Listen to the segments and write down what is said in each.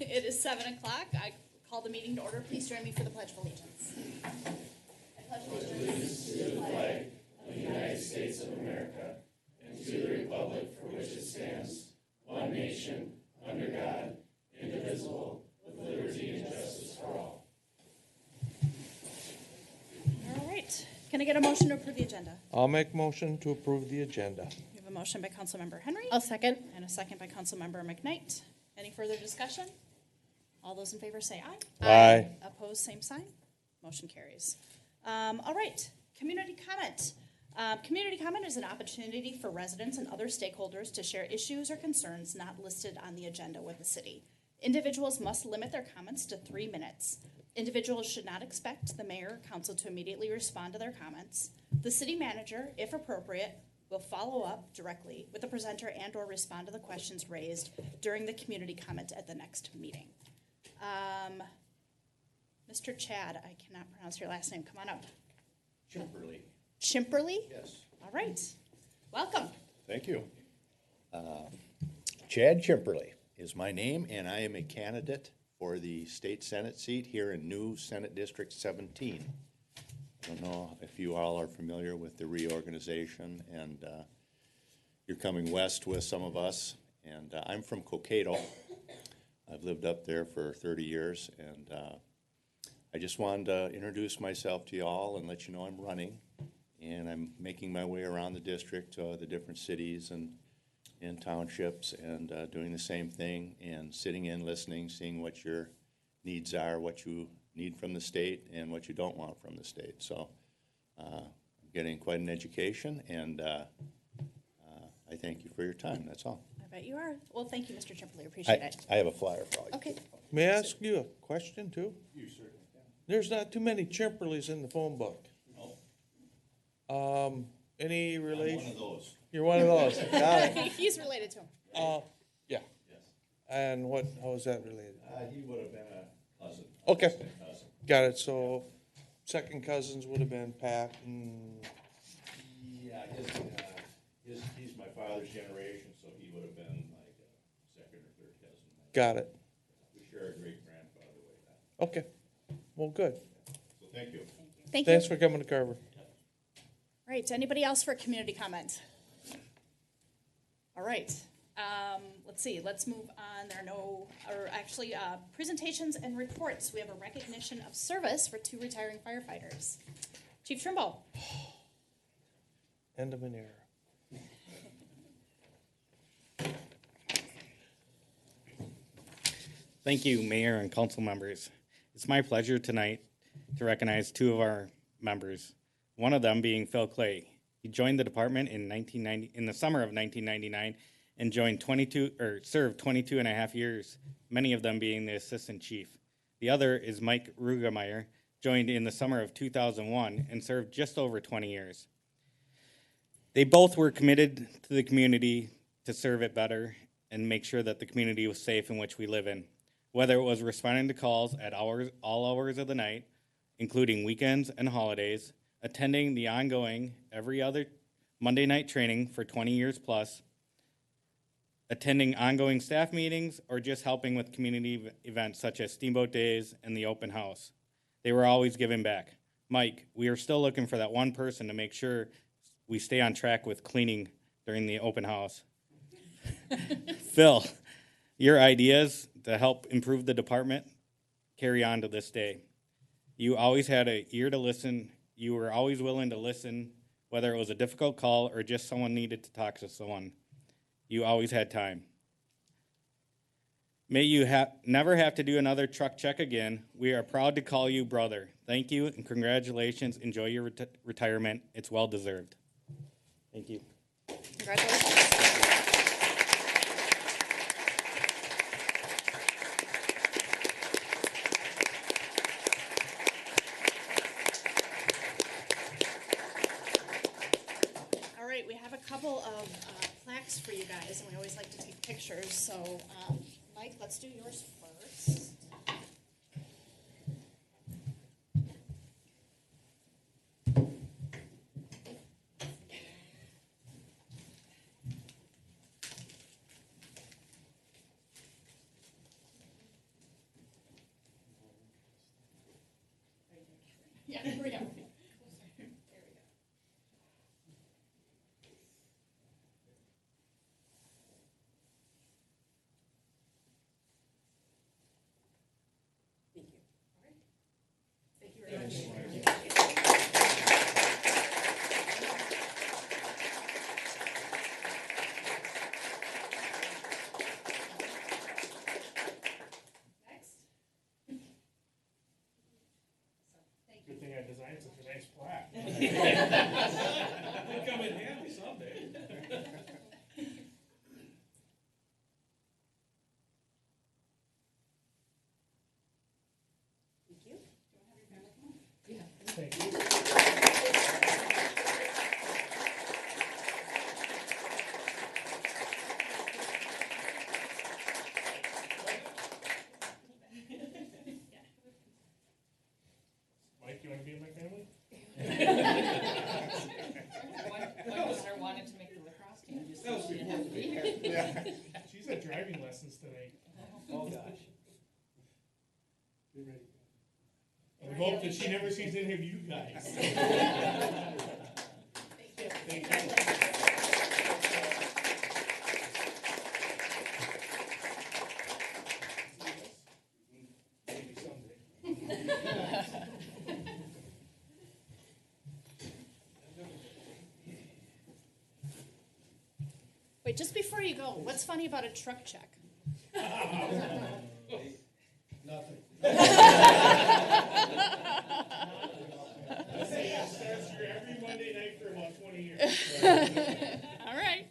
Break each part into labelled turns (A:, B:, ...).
A: It is 7 o'clock. I call the meeting to order. Please join me for the Pledge of Allegiance. I pledge allegiance to the flag of the United States of America and to the republic for which it stands, one nation, under God, indivisible, with liberty and justice for all. All right. Can I get a motion to approve the agenda?
B: I'll make motion to approve the agenda.
A: We have a motion by Councilmember Henry.
C: I'll second.
A: And a second by Councilmember McKnight. Any further discussion? All those in favor say aye.
B: Aye.
A: Opposed, same sign. Motion carries. All right, community comment. Community comment is an opportunity for residents and other stakeholders to share issues or concerns not listed on the agenda with the city. Individuals must limit their comments to 3 minutes. Individuals should not expect the mayor or council to immediately respond to their comments. The city manager, if appropriate, will follow up directly with the presenter and or respond to the questions raised during the community comment at the next meeting. Mr. Chad, I cannot pronounce your last name. Come on up.
D: Chimperly.
A: Chimperly?
D: Yes.
A: All right. Welcome.
D: Thank you. Chad Chimperly is my name, and I am a candidate for the state Senate seat here in new Senate District 17. I don't know if you all are familiar with the reorganization, and you're coming west with some of us. And I'm from Cokato. I've lived up there for 30 years, and I just wanted to introduce myself to you all and let you know I'm running. And I'm making my way around the district, the different cities and townships, and doing the same thing, and sitting in, listening, seeing what your needs are, what you need from the state, and what you don't want from the state. So I'm getting quite an education, and I thank you for your time. That's all.
A: I bet you are. Well, thank you, Mr. Chimperly. Appreciate it.
D: I have a flyer for you.
A: Okay.
B: May I ask you a question, too?
D: You certainly can.
B: There's not too many Chimperleys in the phone book.
D: No,
B: Any
D: I'm
B: relation?
D: one of those.
B: You're one of those. Got it.
A: He's related to him.
B: Yeah.
D: Yes.
B: And how is that related?
D: He would have been a cousin.
B: Okay.
D: Distant cousin.
B: Got it. So second cousins would have been Pat and...
D: Yeah, he's my father's generation, so he would have been like a second or third cousin.
B: Got it.
D: We share a great grandfather way back.
B: Okay. Well, good.
D: So thank you.
A: Thank you.
B: Thanks for coming to Carver.
A: All right. Anybody else for community comment? All right. Let's see. Let's move on. There are no, or actually, presentations and reports. We have a recognition of service for 2 retiring firefighters. Chief Trimble.
B: End of an era.
E: Thank you, Mayor and council members. It's my pleasure tonight to recognize 2 of our members, one of them being Phil Clay. He joined the department in the summer of 1999 and served 22 and a half years, many of them being the assistant chief. The other is Mike Rugemeyer, joined in the summer of 2001 and served just over 20 years. They both were committed to the community to serve it better and make sure that the community was safe in which we live in. Whether it was responding to calls at all hours of the night, including weekends and holidays, attending the ongoing every other Monday night training for 20 years plus, attending ongoing staff meetings, or just helping with community events such as Steamboat Days and the open house. They were always giving back. Mike, we are still looking for that one person to make sure we stay on track with cleaning during the open house. Phil, your ideas to help improve the department carry on to this day. You always had an ear to listen. You were always willing to listen, whether it was a difficult call or just someone needed to talk to someone. You always had time. May you never have to do another truck check again. We are proud to call you brother. Thank you and congratulations. Enjoy your retirement. It's well deserved. Thank you.
A: Congratulations. All right, we have a couple of plaques for you guys, and we always like to take pictures. So, Mike, let's do yours first. Yeah, there we go.
C: Good thing I designed such a nice plaque. It'll come in handy someday. Thank you. Mike, you want to be in my family?
F: One daughter wanted to make the lacrosse team, just so she didn't have to be here.
C: She's at driving lessons tonight.
B: Oh, gosh.
C: Get ready. I hope that she never sees any of you guys. Thank you. Maybe someday.
A: Wait, just before you go, what's funny about a truck check?
C: Nothing. Starts here every Monday night for about 20 years.
A: All right.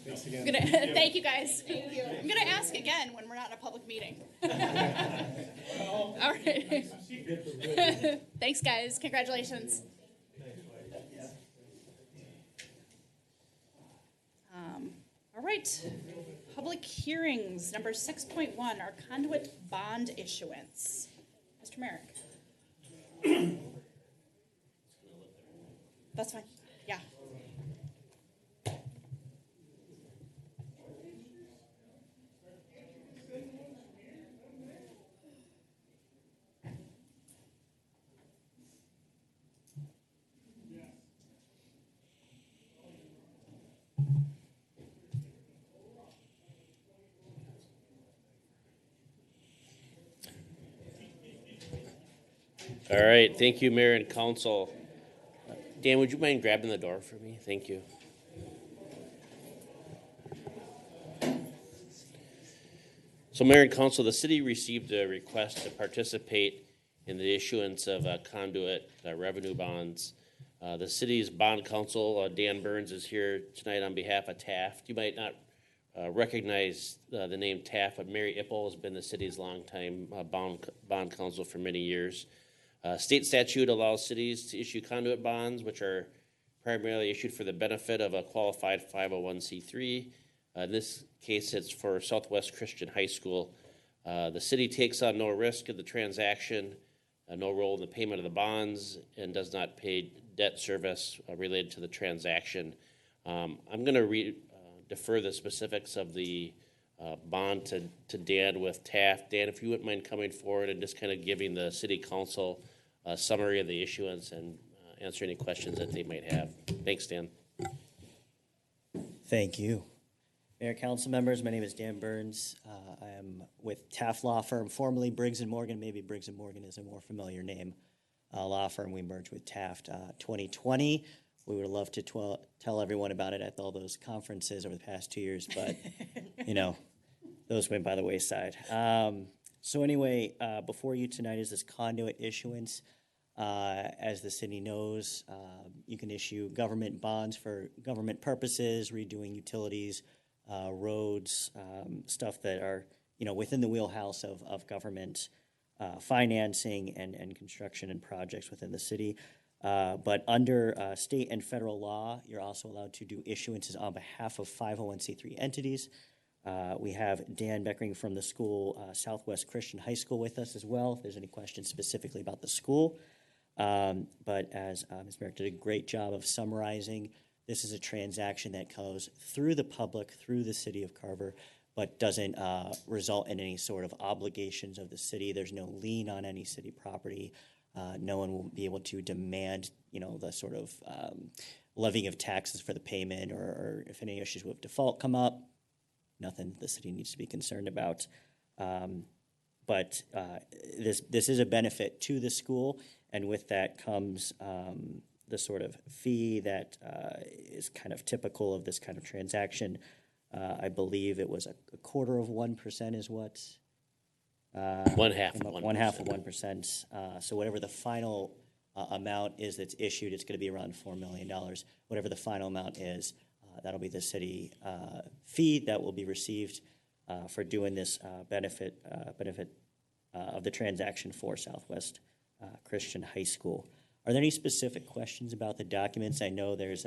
C: Thanks again.
A: Thank you, guys. Thank you. I'm gonna ask again when we're not in a public meeting. All right. Thanks, guys. Congratulations. All right. Public hearings, number 6.1, our conduit bond issuance. Mr. Merrick. That's fine. Yeah.
G: All right, thank you, Mayor and Council. Dan, would you mind grabbing the door for me? Thank you. So, Mayor and Council, the city received a request to participate in the issuance of conduit revenue bonds. The city's bond counsel, Dan Burns, is here tonight on behalf of Taft. You might not recognize the name Taft, but Mary Ipple has been the city's longtime bond counsel for many years. State statute allows cities to issue conduit bonds, which are primarily issued for the benefit of a qualified 501c3. In this case, it's for Southwest Christian High School. The city takes on no risk of the transaction, no role in the payment of the bonds, and does not pay debt service related to the transaction. I'm going to defer the specifics of the bond to Dan with Taft. Dan, if you wouldn't mind coming forward and just kind of giving the city council a summary of the issuance and answer any questions that they might have. Thanks, Dan.
H: Thank you. Mayor, council members, my name is Dan Burns. I am with Taft Law Firm, formerly Briggs & Morgan. Maybe Briggs & Morgan is a more familiar name. Law firm, we merged with Taft 2020. We would love to tell everyone about it at all those conferences over the past 2 years, but, you know, those went by the wayside. So anyway, before you tonight is this conduit issuance. As the city knows, you can issue government bonds for government purposes, redoing utilities, roads, stuff that are, you know, within the wheelhouse of government financing and construction and projects within the city. But under state and federal law, you're also allowed to do issuances on behalf of 501c3 entities. We have Dan Beckering from the school, Southwest Christian High School, with us as well, if there's any questions specifically about the school. But as Ms. Merrick did a great job of summarizing, this is a transaction that goes through the public, through the city of Carver, but doesn't result in any sort of obligations of the city. There's no lien on any city property. No one will be able to demand, the sort of levying of taxes for the payment, or if any issues with default come up, nothing the city needs to be concerned about. But this is a benefit to the school, and with that comes the sort of fee that is kind of typical of this kind of transaction. I believe it was a 1/4% is what?
G: 1/2 of 1%.
H: 1/2 of 1%. So whatever the final amount is that's issued, it's going to be around $4 million. Whatever the final amount is, that'll be the city fee that will be received for doing this benefit of the transaction for Southwest Christian High School. Are there any specific questions about the documents? I know there's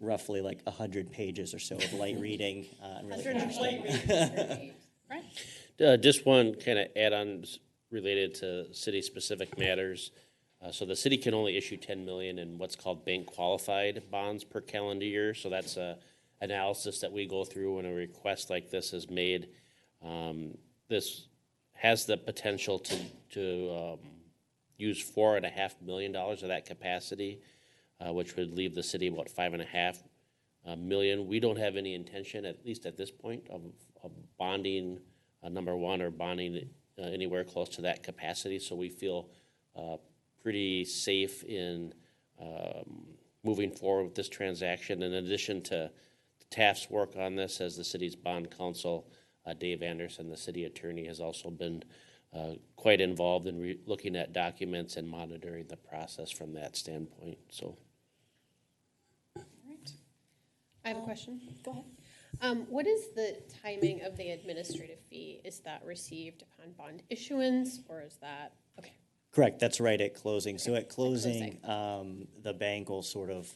H: roughly like 100 pages or so of light reading. Really
A: 100 of light
H: interesting.
A: Right.
G: Just one kind of add-on related to city-specific matters. So the city can only issue 10 million in what's called bank-qualified bonds per calendar year. So that's a analysis that we go through when a request like this is made. This has the potential to use $4.5 million of that capacity, which would leave the city about $5.5 million. We don't have any intention, at least at this point, of bonding number one or bonding anywhere close to that capacity. So we feel pretty safe in moving forward with this transaction. In addition to Taft's work on this as the city's bond counsel, Dave Anderson, the city attorney, has also been quite involved in looking at documents and monitoring the process from that standpoint. So,
A: All right.
I: I have a question.
A: Go ahead.
I: What is the timing of the administrative fee? Is that received upon bond issuance, or is that, okay,
H: Correct, that's right, at closing. So at
I: closing.
H: closing, the bank will sort of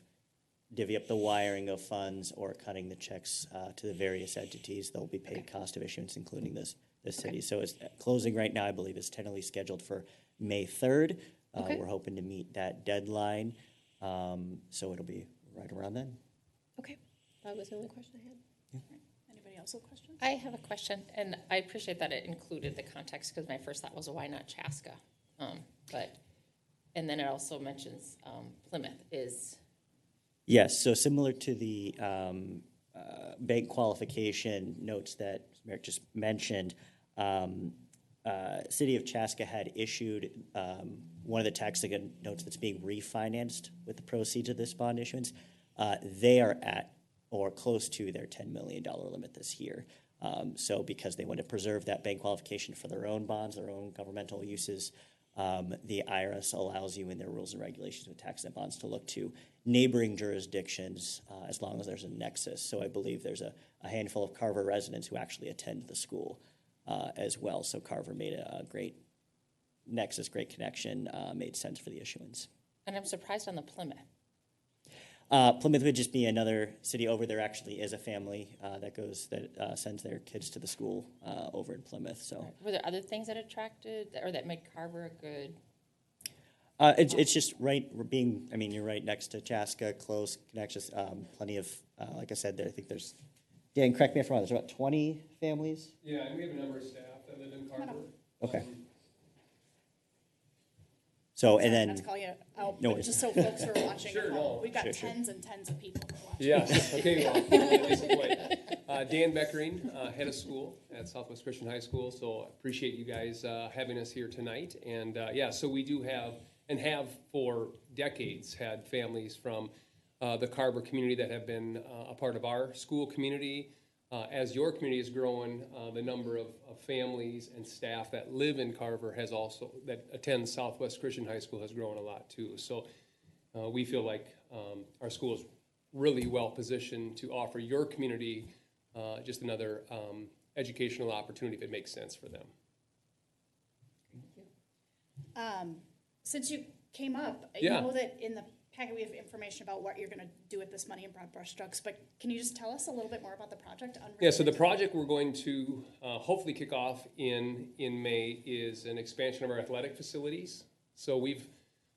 H: divvy up the wiring of funds or cutting the checks to the various entities. They'll be paid cost of issuance, including the city. So it's closing right now, I believe, is tentatively scheduled for May 3rd.
I: Okay.
H: We're hoping to meet that deadline, so it'll be right around then.
I: okay, that was the only question I had.
A: Anybody else have questions?
F: I have a question, and I appreciate that it included the context, because my first thought was, why not Chaska? And then it also mentions Plymouth is,
H: Yes, so similar to the bank qualification notes that Merrick just mentioned, City of Chaska had issued one of the tax notes that's being refinanced with the proceeds of this bond issuance. They are at or close to their $10 million limit this year. So because they want to preserve that bank qualification for their own bonds, their own governmental uses, the IRS allows you in their rules and regulations with tax exempt bonds to look to neighboring jurisdictions as long as there's a nexus. So I believe there's a handful of Carver residents who actually attend the school as well. So Carver made a great nexus, great connection, made sense for the issuance.
F: and I'm surprised on the Plymouth.
H: Plymouth would just be another city over. There actually is a family that sends their kids to the school over in Plymouth. So
F: Were there other things that attracted, or that made Carver a good?
H: it's just right being. I mean, you're right next to Chaska, close connections. Plenty of, like I said, I think there's. Dan, correct me if I'm wrong. There's about 20 families.
C: Yeah, and we have a number of staff that live in Carver.
H: Okay. So and
A: Not
H: then
A: to call you out,
H: No
A: but
H: worries.
A: just so folks are watching
C: Sure,
A: at home.
C: no.
A: We've got
H: Sure, sure.
A: tens and tens of people that are watching.
C: Yes, okay, well, this is great. Dan Beckering, head of school at Southwest Christian High School, so appreciate you guys having us here tonight. And yeah, so we do have, and have for decades, had families from the Carver community that have been a part of our school community. As your community is growing, the number of families and staff that live in Carver has also, that attend Southwest Christian High School has grown a lot too. So we feel like our school is really well positioned to offer your community just another educational opportunity if it makes sense for them.
A: Since you came up,
C: Yeah.
A: you know that in the packet we have information about what you're going to do with this money in broad brushstrokes, but can you just tell us a little bit more about the project?
C: Yeah, so the project we're going to hopefully kick off in May is an expansion of our athletic facilities. So we've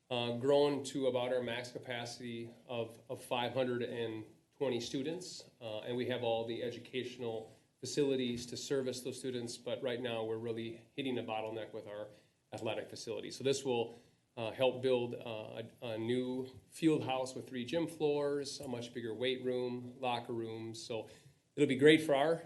C: grown to about our max capacity of 520 students, and we have all the educational facilities to service those students, but right now we're really hitting a bottleneck with our athletic facilities. So this will help build a new field house with 3 gym floors, a much bigger weight room, locker rooms. So it'll be great for our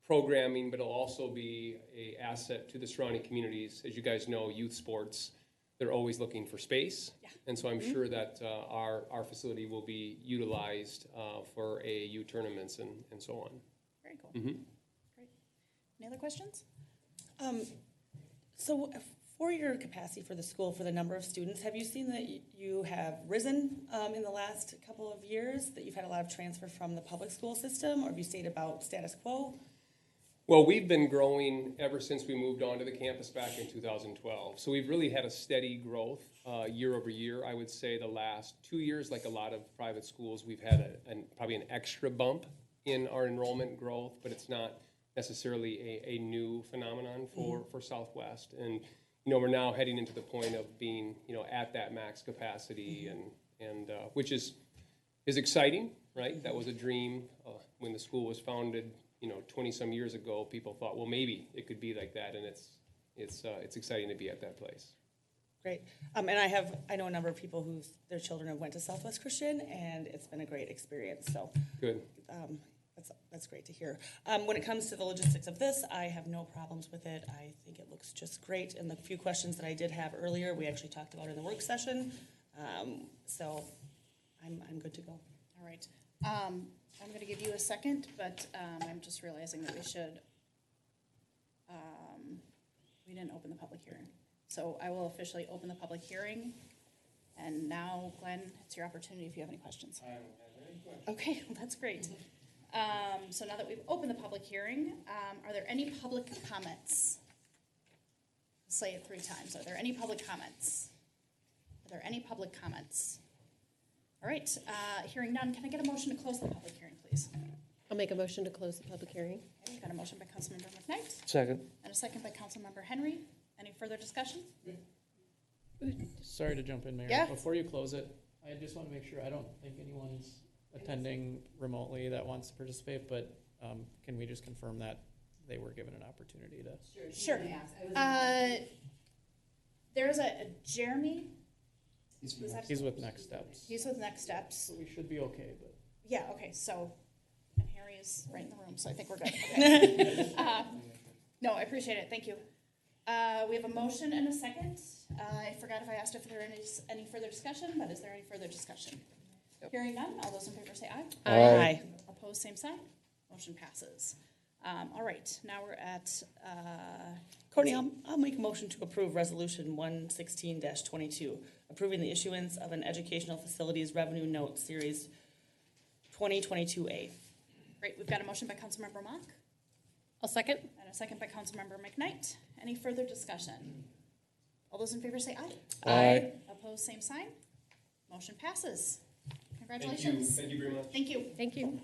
C: programming, but it'll also be a asset to the surrounding communities. As you guys know, youth sports, they're always looking for space.
A: Yeah.
C: And so I'm sure that our facility will be utilized for AAU tournaments and so on.
A: Very cool.
C: Mm-hmm.
A: Great. Any other questions?
J: So for your capacity for the school, for the number of students, have you seen that you have risen in the last couple of years, that you've had a lot of transfer from the public school system, or have you stayed about status quo?
C: Well, we've been growing ever since we moved onto the campus back in 2012. So we've really had a steady growth year over year. I would say the last 2 years, like a lot of private schools, we've had probably an extra bump in our enrollment growth, but it's not necessarily a new phenomenon for Southwest. And, you know, we're now heading into the point of being, you know, at that max capacity, and which is exciting, right? That was a dream when the school was founded. You know, 20-some years ago, people thought, well, maybe it could be like that, and it's exciting to be at that place.
J: Great. And I know a number of people their children have went to Southwest Christian, and it's been a great experience. So
C: Good.
J: That's great to hear. When it comes to the logistics of this, I have no problems with it. I think it looks just great. And the few questions that I did have earlier, we actually talked about in the work session. So I'm good to go.
A: All right. I'm going to give you a second, but I'm just realizing that we didn't open the public hearing. So I will officially open the public hearing. And now, Glenn, it's your opportunity if you have any questions.
B: I don't have any questions.
A: Okay, well, that's great. So now that we've opened the public hearing, are there any public comments? Say it 3 times. Are there any public comments? Are there any public comments? All right, hearing none, can I get a motion to close the public hearing, please?
I: I'll make a motion to close the public hearing.
A: Okay, we've got a motion by Councilmember McKnight
B: Second.
A: and a second by Councilmember Henry. Any further discussion?
K: Sorry to jump in, Mayor.
A: Yeah.
K: Before you close it, I just want to make sure, I don't think anyone's attending remotely that wants to participate, but can we just confirm that they were given an opportunity to?
A: Sure. There's a Jeremy.
K: He's with Next Steps.
A: He's with Next Steps.
K: So we should be okay, but.
A: Yeah, okay, so, and Harry is right in the room, so I think we're good. Okay. No, I appreciate it, thank you. We have a motion and a second. I forgot if I asked if there is any further discussion, but is there any further discussion? Hearing none, all those in favor say aye.
J: Aye.
A: Opposed, same sign. Motion passes. All right, now we're at,
J: Courtney, I'll make a motion to approve Resolution 116-22, approving the issuance of an Educational Facilities Revenue Note Series 2022A.
A: great, we've got a motion by Councilmember Mock
I: I'll second.
A: and a second by Councilmember McKnight. Any further discussion? All those in favor say aye.
J: Aye.
A: Opposed, same sign. Motion passes. Congratulations.
C: Thank you very much.
A: Thank you.
I: Thank you.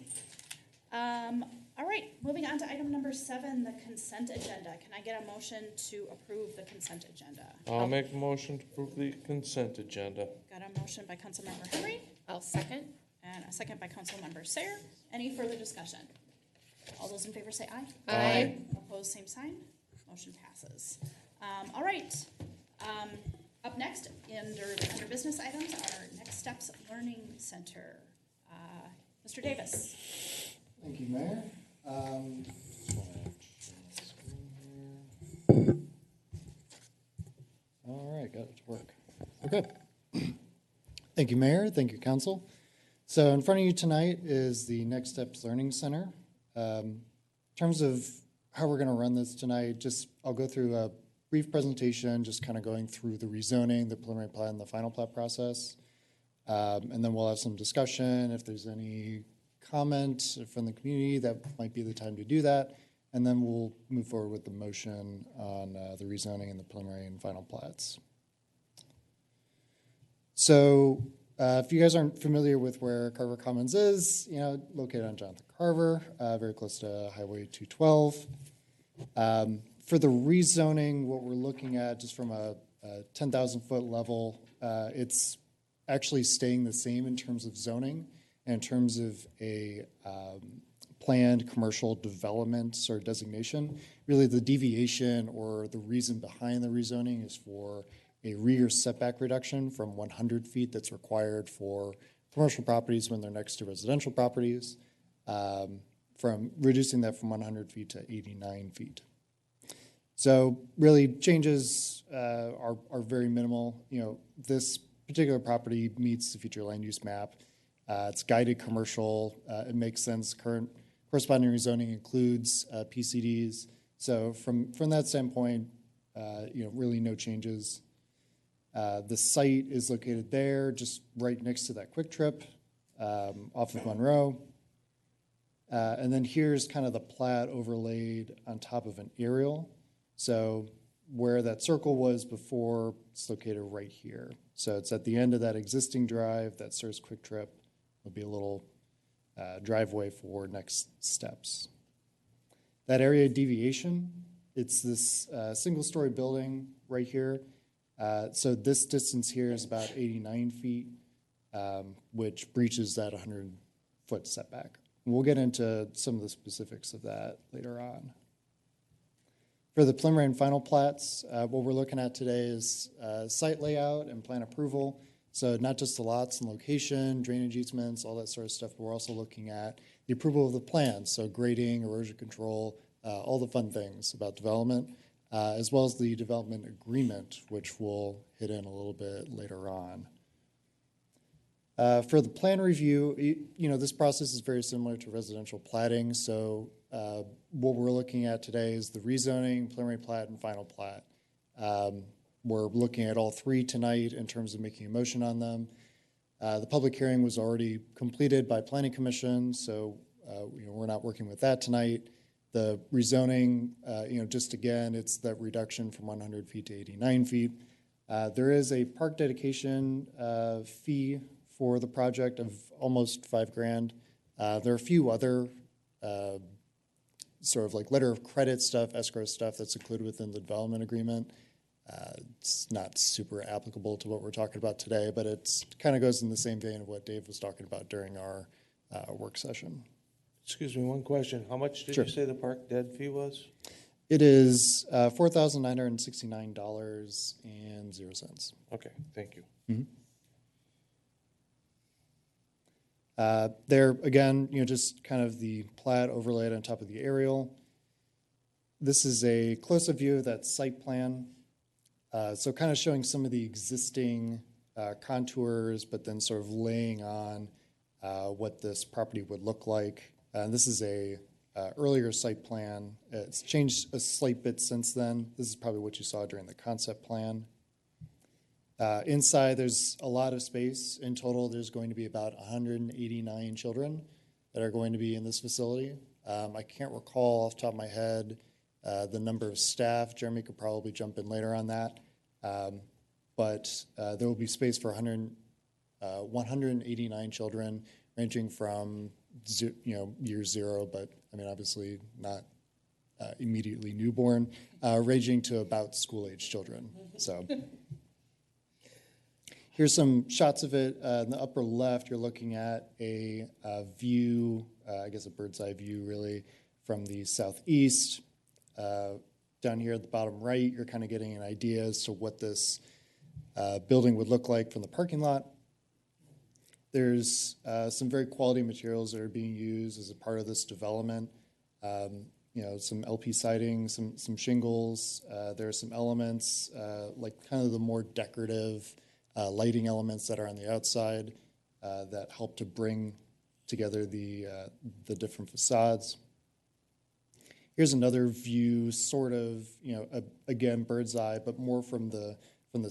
A: All right, moving on to item number 7, the consent agenda. Can I get a motion to approve the consent agenda?
B: I'll make a motion to approve the consent agenda.
A: Got a motion by Councilmember Henry
I: I'll second.
A: and a second by Councilmember Sayer. Any further discussion? All those in favor say aye.
I: Aye.
A: Opposed, same sign. Motion passes. All right. Up next, under business items, our Next Steps Learning Center. Mr. Davis.
L: Thank you, Mayor. All right, got it to work. Okay. Thank you, Mayor. Thank you, Council. So in front of you tonight is the Next Steps Learning Center. In terms of how we're going to run this tonight, I'll go through a brief presentation, just kind of going through the rezoning, the preliminary plat, and the final plat process. And then we'll have some discussion. If there's any comment from the community, that might be the time to do that. And then we'll move forward with the motion on the rezoning and the preliminary and final plats. So if you guys aren't familiar with where Carver Commons is, located on Jonathan Carver, very close to Highway 212. For the rezoning, what we're looking at just from a 10,000-foot level, it's actually staying the same in terms of zoning and in terms of a planned commercial development or designation. Really the deviation or the reason behind the rezoning is for a rear setback reduction from 100 feet that's required for commercial properties when they're next to residential properties, from reducing that from 100 feet to 89 feet. So really changes are very minimal. This particular property meets the future land use map. It's guided commercial. It makes sense. Current corresponding rezoning includes PCDs. So from that standpoint, really no changes. The site is located there, just right next to that Quick Trip off of Monroe. And then here's kind of the plat overlaid on top of an aerial. So where that circle was before, it's located right here. So it's at the end of that existing drive that serves Quick Trip. There'll be a little driveway for next steps. That area deviation, it's this single-story building right here. So this distance here is about 89 feet, which breaches that 100-foot setback. And we'll get into some of the specifics of that later on. For the preliminary and final plats, what we're looking at today is site layout and plan approval. So not just the lots and location, drainage easements, all that sort of stuff, but we're also looking at the approval of the plan. So grading, erosion control, all the fun things about development, as well as the development agreement, which we'll hit in a little bit later on. For the plan review, this process is very similar to residential platting. So what we're looking at today is the rezoning, preliminary plat, and final plat. We're looking at all three tonight in terms of making a motion on them. The public hearing was already completed by Planning Commission, so we're not working with that tonight. The rezoning, just again, it's that reduction from 100 feet to 89 feet. There is a park dedication fee for the project of almost $5,000. There are a few other sort of like letter of credit stuff, escrow stuff that's included within the development agreement. It's not super applicable to what we're talking about today, but it kind of goes in the same vein of what Dave was talking about during our work session.
B: Excuse me, one question. How much did
L: Sure.
B: you say the park dead fee was?
L: It is $4,969.00.
B: Okay, thank you.
L: There, again, just kind of the plat overlaid on top of the aerial. This is a close-up view of that site plan. So kind of showing some of the existing contours, but then sort of laying on what this property would look like. This is a earlier site plan. It's changed a slight bit since then. This is probably what you saw during the concept plan. Inside, there's a lot of space. In total, there's going to be about 189 children that are going to be in this facility. I can't recall off the top of my head the number of staff. Jeremy could probably jump in later on that. But there will be space for 189 children, ranging from year zero, but I mean obviously not immediately newborn, ranging to about school-age children. So here's some shots of it. In the upper left, you're looking at a view, I guess a bird's eye view really, from the southeast. Down here at the bottom right, you're kind of getting an idea as to what this building would look like from the parking lot. There's some very quality materials that are being used as a part of this development. Some LP siding, some shingles. There are some elements, like kind of the more decorative lighting elements that are on the outside that help to bring together the different facades. Here's another view, sort of, again, bird's eye, but more from the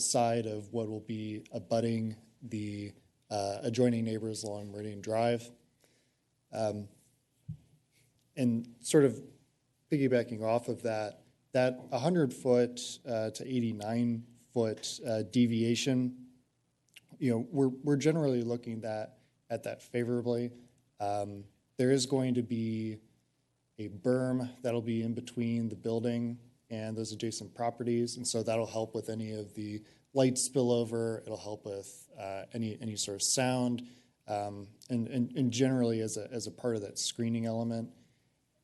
L: side of what will be abutting the adjoining neighbors along Meridian Drive. And sort of piggybacking off of that 100-foot to 89-foot deviation, we're generally looking at that favorably. There is going to be a berm that'll be in between the building and those adjacent properties, and so that'll help with any of the light spillover. It'll help with any sort of sound, and generally as a part of that screening element.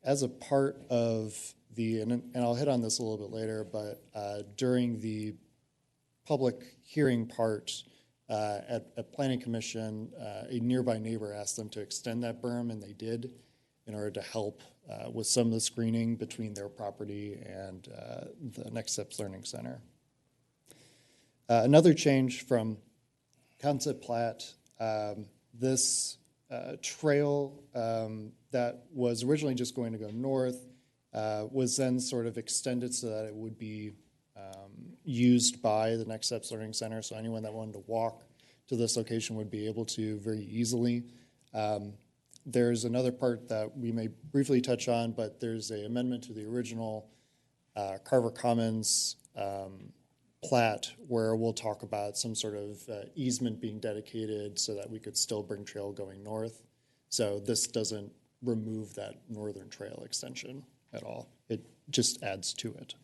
L: As a part of and I'll hit on this a little bit later, but during the public hearing part, at Planning Commission, a nearby neighbor asked them to extend that berm, and they did, in order to help with some of the screening between their property and the Next Steps Learning Center. Another change from concept plat, this trail that was originally just going to go north was then sort of extended so that it would be used by the Next Steps Learning Center. So anyone that wanted to walk to this location would be able to very easily. There's another part that we may briefly touch on, but there's an amendment to the original Carver Commons plat where we'll talk about some sort of easement being dedicated so that we could still bring trail going north. So this doesn't remove that northern trail extension at all. It just adds to it.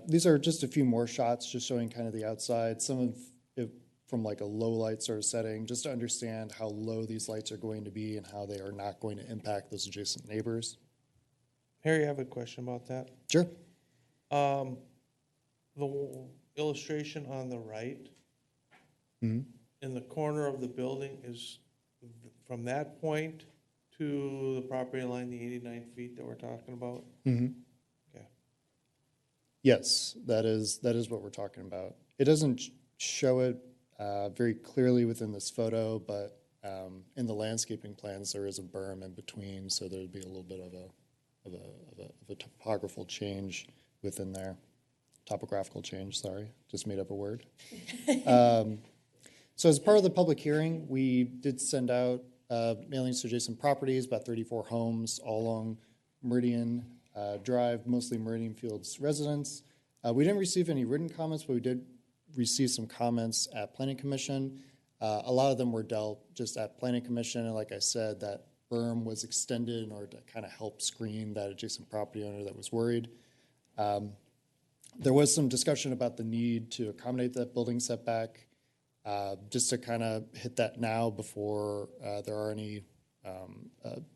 L: These are just a few more shots just showing kind of the outside, some of it from like a low light sort of setting, just to understand how low these lights are going to be and how they are not going to impact those adjacent neighbors.
B: Harry, I have a question about that.
L: Sure.
B: The illustration on the right,
L: Mm-hmm.
B: in the corner of the building, is from that point to the property line, the 89 feet that we're talking about?
L: Mm-hmm.
B: Okay.
L: Yes, that is what we're talking about. It doesn't show it very clearly within this photo, but in the landscaping plans there is a berm in between, so there'd be a little bit of a topographical change within there. Topographical change, sorry, just made up a word. So as part of the public hearing, we did send out mailings to adjacent properties, about 34 homes all along Meridian Drive, mostly Meridian Fields residents. We didn't receive any written comments, but we did receive some comments at Planning Commission. A lot of them were dealt just at Planning Commission, and like I said, that berm was extended in order to kind of help screen that adjacent property owner that was worried. There was some discussion about the need to accommodate that building setback. Just to kind of hit that now before there are any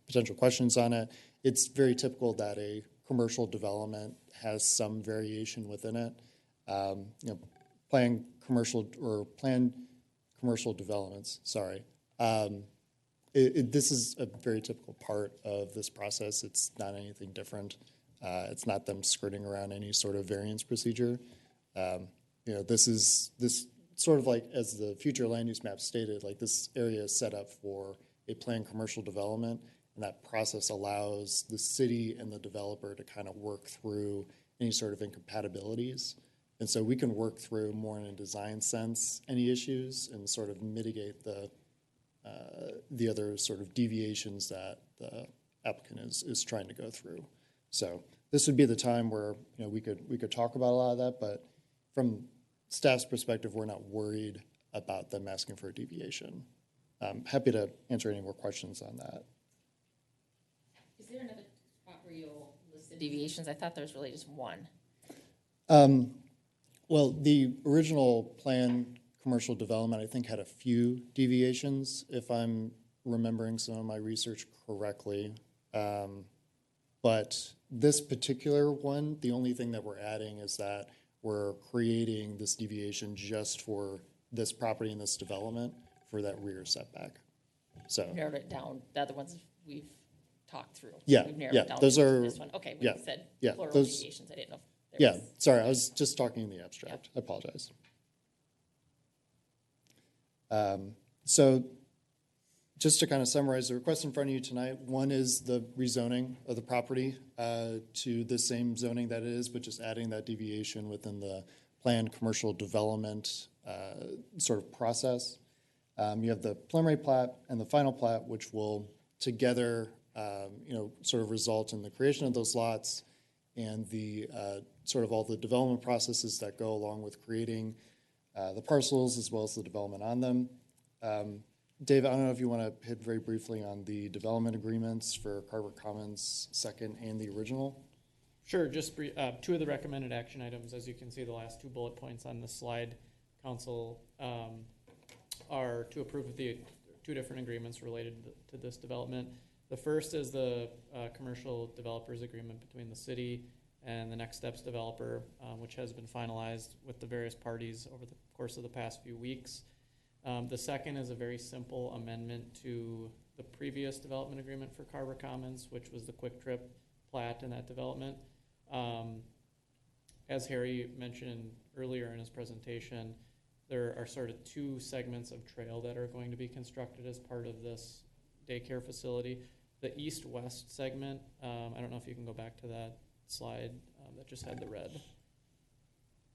L: potential questions on it, it's very typical that a commercial development has some variation within it. Planned commercial developments, sorry. This is a very typical part of this process. It's not anything different. It's not them skirting around any sort of variance procedure. This sort of like, as the future land use map stated, like this area is set up for a planned commercial development, and that process allows the city and the developer to kind of work through any sort of incompatibilities. And so we can work through more in a design sense any issues and sort of mitigate the other sort of deviations that the applicant is trying to go through. So this would be the time where we could talk about a lot of that, but from staff's perspective, we're not worried about them asking for a deviation. I'm happy to answer any more questions on that.
F: Is there another spot where you'll list the deviations? I thought there was really just one.
L: Well, the original plan commercial development, I think, had a few deviations, if I'm remembering some of my research correctly. But this particular one, the only thing that we're adding is that we're creating this deviation just for this property and this development for that rear setback. So
F: Narrowed it down. The other ones we've talked through.
L: Yeah,
F: We've narrowed
L: yeah,
F: it down
L: those
F: to
L: are-
F: this one. Okay, we
L: yeah,
F: said
L: yeah,
F: plural
L: those-
F: deviations. I didn't know. If there
L: yeah,
F: was-
L: sorry, I was just talking in the abstract. I apologize. So just to kind of summarize the request in front of you tonight, one is the rezoning of the property to the same zoning that it is, but just adding that deviation within the planned commercial development sort of process. You have the preliminary plat and the final plat, which will together, sort of result in the creation of those lots and the sort of all the development processes that go along with creating the parcels as well as the development on them. Dave, I don't know if you want to hit very briefly on the development agreements for Carver Commons second and the original.
K: Sure, just two of the recommended action items. As you can see, the last two bullet points on the slide, council are to approve the two different agreements related to this development. The first is the commercial developers agreement between the city and the Next Steps developer, which has been finalized with the various parties over the course of the past few weeks. The second is a very simple amendment to the previous development agreement for Carver Commons, which was the Quick Trip plat in that development. As Harry mentioned earlier in his presentation, there are sort of two segments of trail that are going to be constructed as part of this daycare facility. The east-west segment, I don't know if you can go back to that slide that just had the red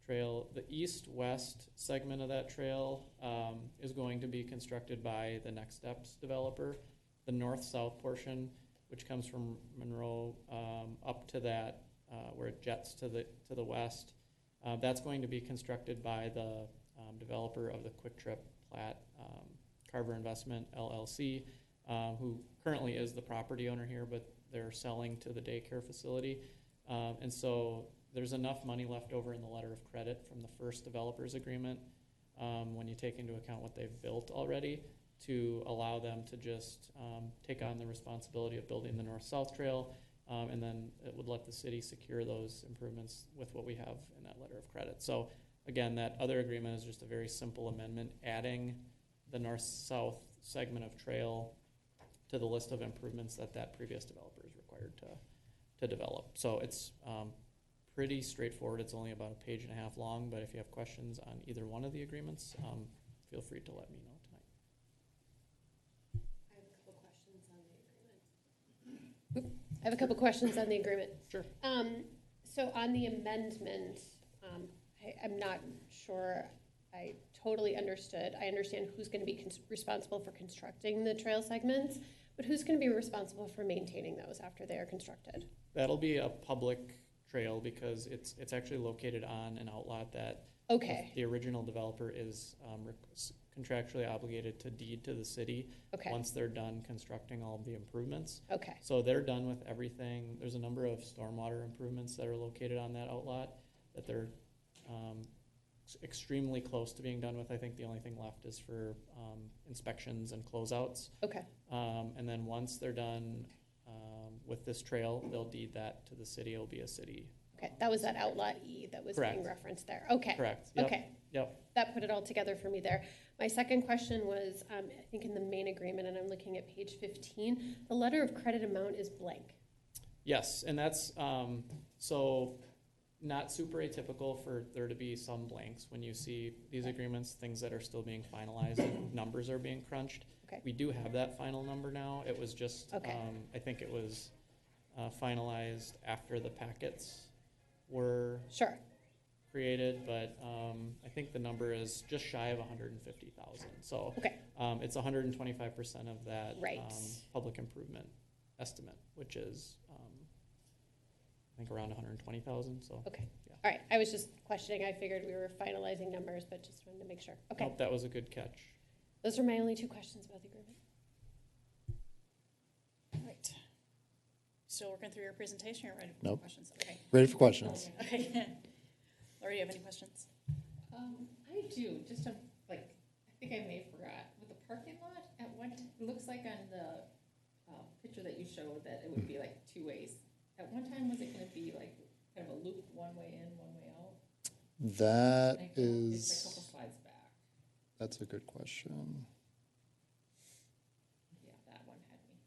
K: trail. The east-west segment of that trail is going to be constructed by the Next Steps developer. The north-south portion, which comes from Monroe up to that where it jets to the west, that's going to be constructed by the developer of the Quick Trip plat, Carver Investment LLC, who currently is the property owner here, but they're selling to the daycare facility. And so there's enough money left over in the letter of credit from the first developers agreement, when you take into account what they've built already, to allow them to just take on the responsibility of building the north-south trail, and then it would let the city secure those improvements with what we have in that letter of credit. So again, that other agreement is just a very simple amendment, adding the north-south segment of trail to the list of improvements that previous developer is required to develop. So it's pretty straightforward. It's only about a page and a half long, but if you have questions on either one of the agreements, feel free to let me know tonight.
I: I have a couple questions on the agreement.
K: Sure.
I: So on the amendment, I'm not sure I totally understood. I understand who's going to be responsible for constructing the trail segments, but who's going to be responsible for maintaining those after they are constructed?
K: That'll be a public trail because it's actually located on an outlot that
I: Okay.
K: the original developer is contractually obligated to deed to the city
I: Okay.
K: once they're done constructing all of the improvements.
I: Okay.
K: So they're done with everything. There's a number of stormwater improvements that are located on that outlot that they're extremely close to being done with. I think the only thing left is for inspections and closeouts.
I: Okay.
K: And then once they're done with this trail, they'll deed that to the city. It'll be a city.
I: Okay. That was that outlot E that was
K: Correct.
I: being referenced there. Okay.
K: Correct. Yep.
I: Okay.
K: Yep.
I: That put it all together for me there. My second question was, I think in the main agreement, and I'm looking at page 15, the letter of credit amount is blank.
K: Yes, and that's so not super atypical for there to be some blanks when you see these agreements, things that are still being finalized and numbers are being crunched.
I: Okay.
K: We do have that final number now. It was just,
I: Okay.
K: I think it was finalized after the packets were
I: Sure.
K: created, but I think the number is just shy of 150,000. So
I: Okay.
K: it's 125% of that
I: Right.
K: Public improvement estimate, which is I think around 120,000. So
I: Okay.
K: yeah.
I: All right. I was just questioning. I figured we were finalizing numbers, but just wanted to make sure. Okay.
K: Nope, that was a good catch.
I: Those are my only two questions about the agreement.
A: All right. Still working through your presentation, or ready for
L: Nope.
A: questions? Okay.
L: Ready for questions?
A: Okay. Lori, do you have any questions?
F: I do, just to, like, I think I may have forgot, with the parking lot, at one, it looks like on the picture that you showed that it would be like two ways. At one time, was it gonna be like kind of a loop, one way in, one way out?
L: That
F: Like, it's a couple
L: is,
F: slides back.
L: that's a good question.
F: Yeah, that one had me.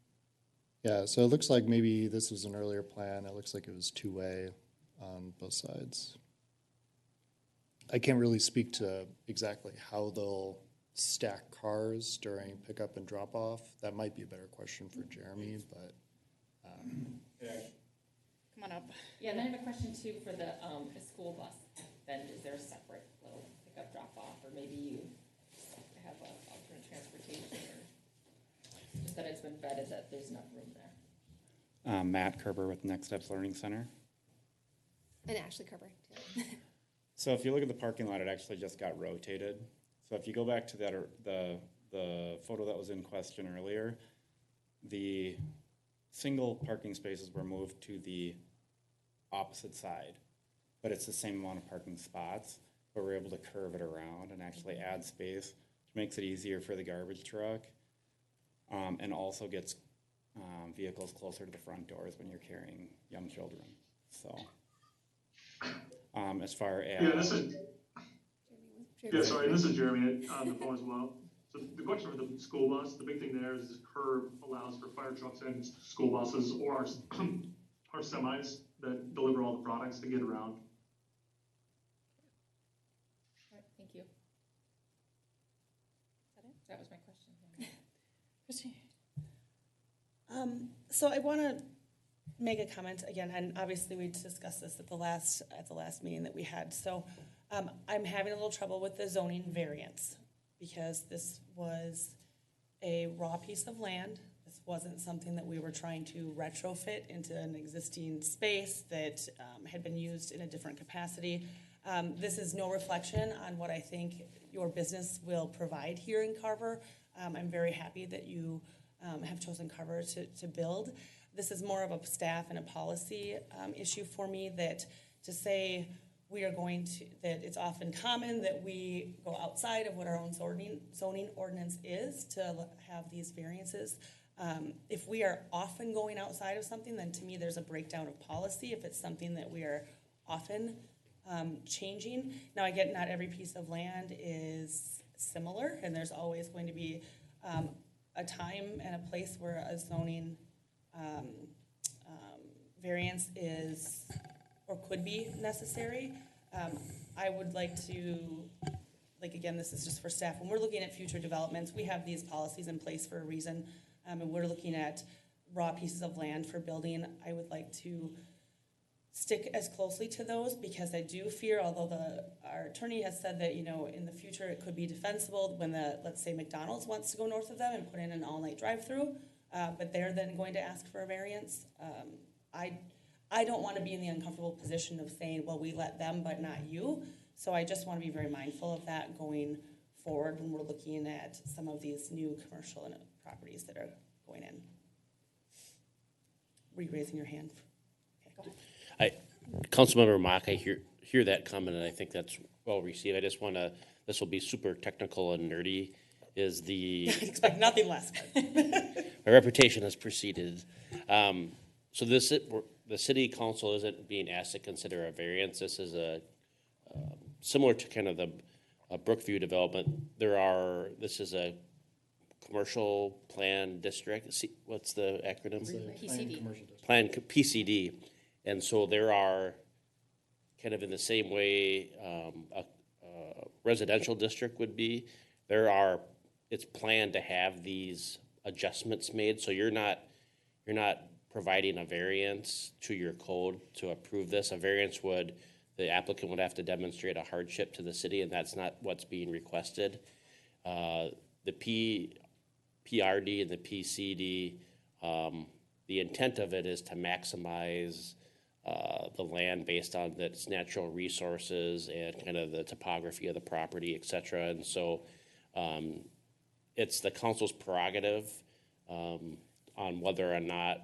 L: Yeah, so it looks like maybe this was an earlier plan. It looks like it was two-way on both sides. I can't really speak to exactly how they'll stack cars during pickup and drop-off. That might be a better question for Jeremy, but
A: Come on up.
F: Yeah, and then I have a question too for the school bus. Then is there a separate little pickup drop off, or maybe you have a alternate transportation, or just that it's been vetted that there's enough room there?
E: Matt Carver with Next Steps Learning Center.
I: And Ashley Carver. too.
E: So if you look at the parking lot, it actually just got rotated. So if you go back to that, the photo that was in question earlier, the single parking spaces were moved to the opposite side, but it's the same amount of parking spots, but we're able to curve it around and actually add space, which makes it easier for the garbage truck, and also gets vehicles closer to the front doors when you're carrying young children. So
M: as far as.
N: Yeah, this is, yeah, sorry, this is Jeremy on the phone as well. So the question for the school bus, the big thing there is this curve allows for fire trucks and school buses or our semis that deliver all the products to get around.
F: All right, thank you. That was my question.
J: Christine? So I want to make a comment again, and obviously we discussed this at the last meeting that we had. So I'm having a little trouble with the zoning variance because this was a raw piece of land. This wasn't something that we were trying to retrofit into an existing space that had been used in a different capacity. This is no reflection on what I think your business will provide here in Carver. I'm very happy that you have chosen Carver to build. This is more of a staff and a policy issue for me, that to say we are going to, that it's often common that we go outside of what our own zoning ordinance is to have these variances. If we are often going outside of something, then to me there's a breakdown of policy if it's something that we are often changing. Now I get not every piece of land is similar, and there's always going to be a time and a place where a zoning variance is or could be necessary. I would like to, like again, this is just for staff, when we're looking at future developments, we have these policies in place for a reason, and we're looking at raw pieces of land for building. I would like to stick as closely to those, because I do fear, although our attorney has said that, you know, in the future it could be defensible when let's say McDonald's wants to go north of them and put in an all-night drive-through, but they're then going to ask for a variance. I don't want to be in the uncomfortable position of saying, well, we let them, but not you. So I just want to be very mindful of that going forward when we're looking at some of these new commercial properties that are going in. Were you raising your hand? Okay, go ahead.
G: Councilmember Mock, I hear that comment, and I think that's well received. I just want to, this will be super technical and nerdy, is the...
J: I expect nothing less.
G: My reputation has preceded. So the city council isn't being asked to consider a variance. This is similar to kind of the Brookview development. This is a commercial plan district. What's the acronym?
F: PCD.
G: Plan PCD. And so there are, kind of in the same way a residential district would be, it's planned to have these adjustments made. So you're not providing a variance to your code to approve this. A variance the applicant would have to demonstrate a hardship to the city, and that's not what's being requested. The PRD and the PCD, the intent of it is to maximize the land based on its natural resources and kind of the topography of the property, et cetera. And so it's the council's prerogative on whether or not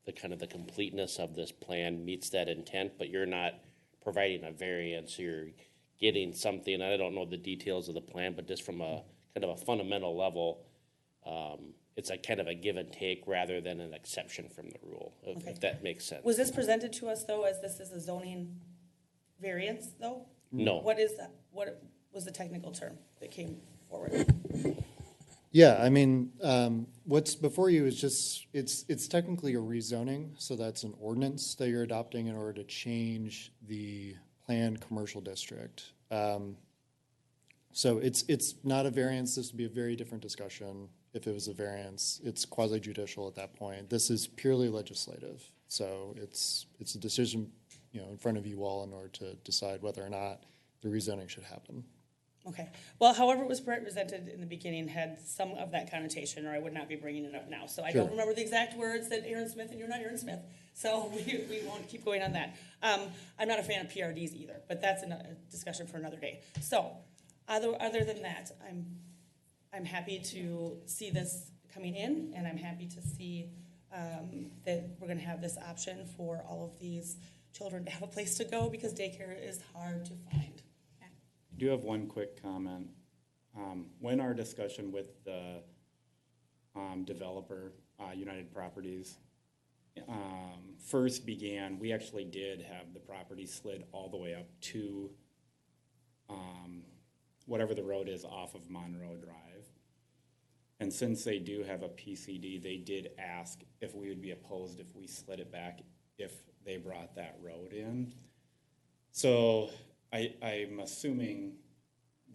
G: the completeness of this plan meets that intent, but you're not providing a variance. You're getting something, I don't know the details of the plan, but just from a kind of a fundamental level, it's a kind of a give and take rather than an exception from the rule, if that makes sense.
J: Was this presented to us, though, as this is a zoning variance, though?
G: No.
J: What is that? What was the technical term that came forward?
L: Yeah, I mean, what's before you is just, it's technically a rezoning, so that's an ordinance that you're adopting in order to change the planned commercial district. So it's not a variance. This would be a very different discussion if it was a variance. It's quasi-judicial at that point. This is purely legislative. So it's a decision, in front of you all in order to decide whether or not the rezoning should happen.
J: Okay. Well, however it was presented in the beginning had some of that connotation, or I would not be bringing it up now. So I don't remember the exact words that Aaron Smith, and you're not Aaron Smith, so we won't keep going on that. I'm not a fan of PRDs either, but that's a discussion for another day. So other than that, I'm happy to see this coming in, and I'm happy to see that we're going to have this option for all of these children to have a place to go, because daycare is hard to find.
M: I do have one quick comment. When our discussion with the developer, United Properties, first began, we actually did have the property slid all the way up to whatever the road is off of Monroe Drive. And since they do have a PCD, they did ask if we would be opposed if we slid it back if they brought that road in. So I'm assuming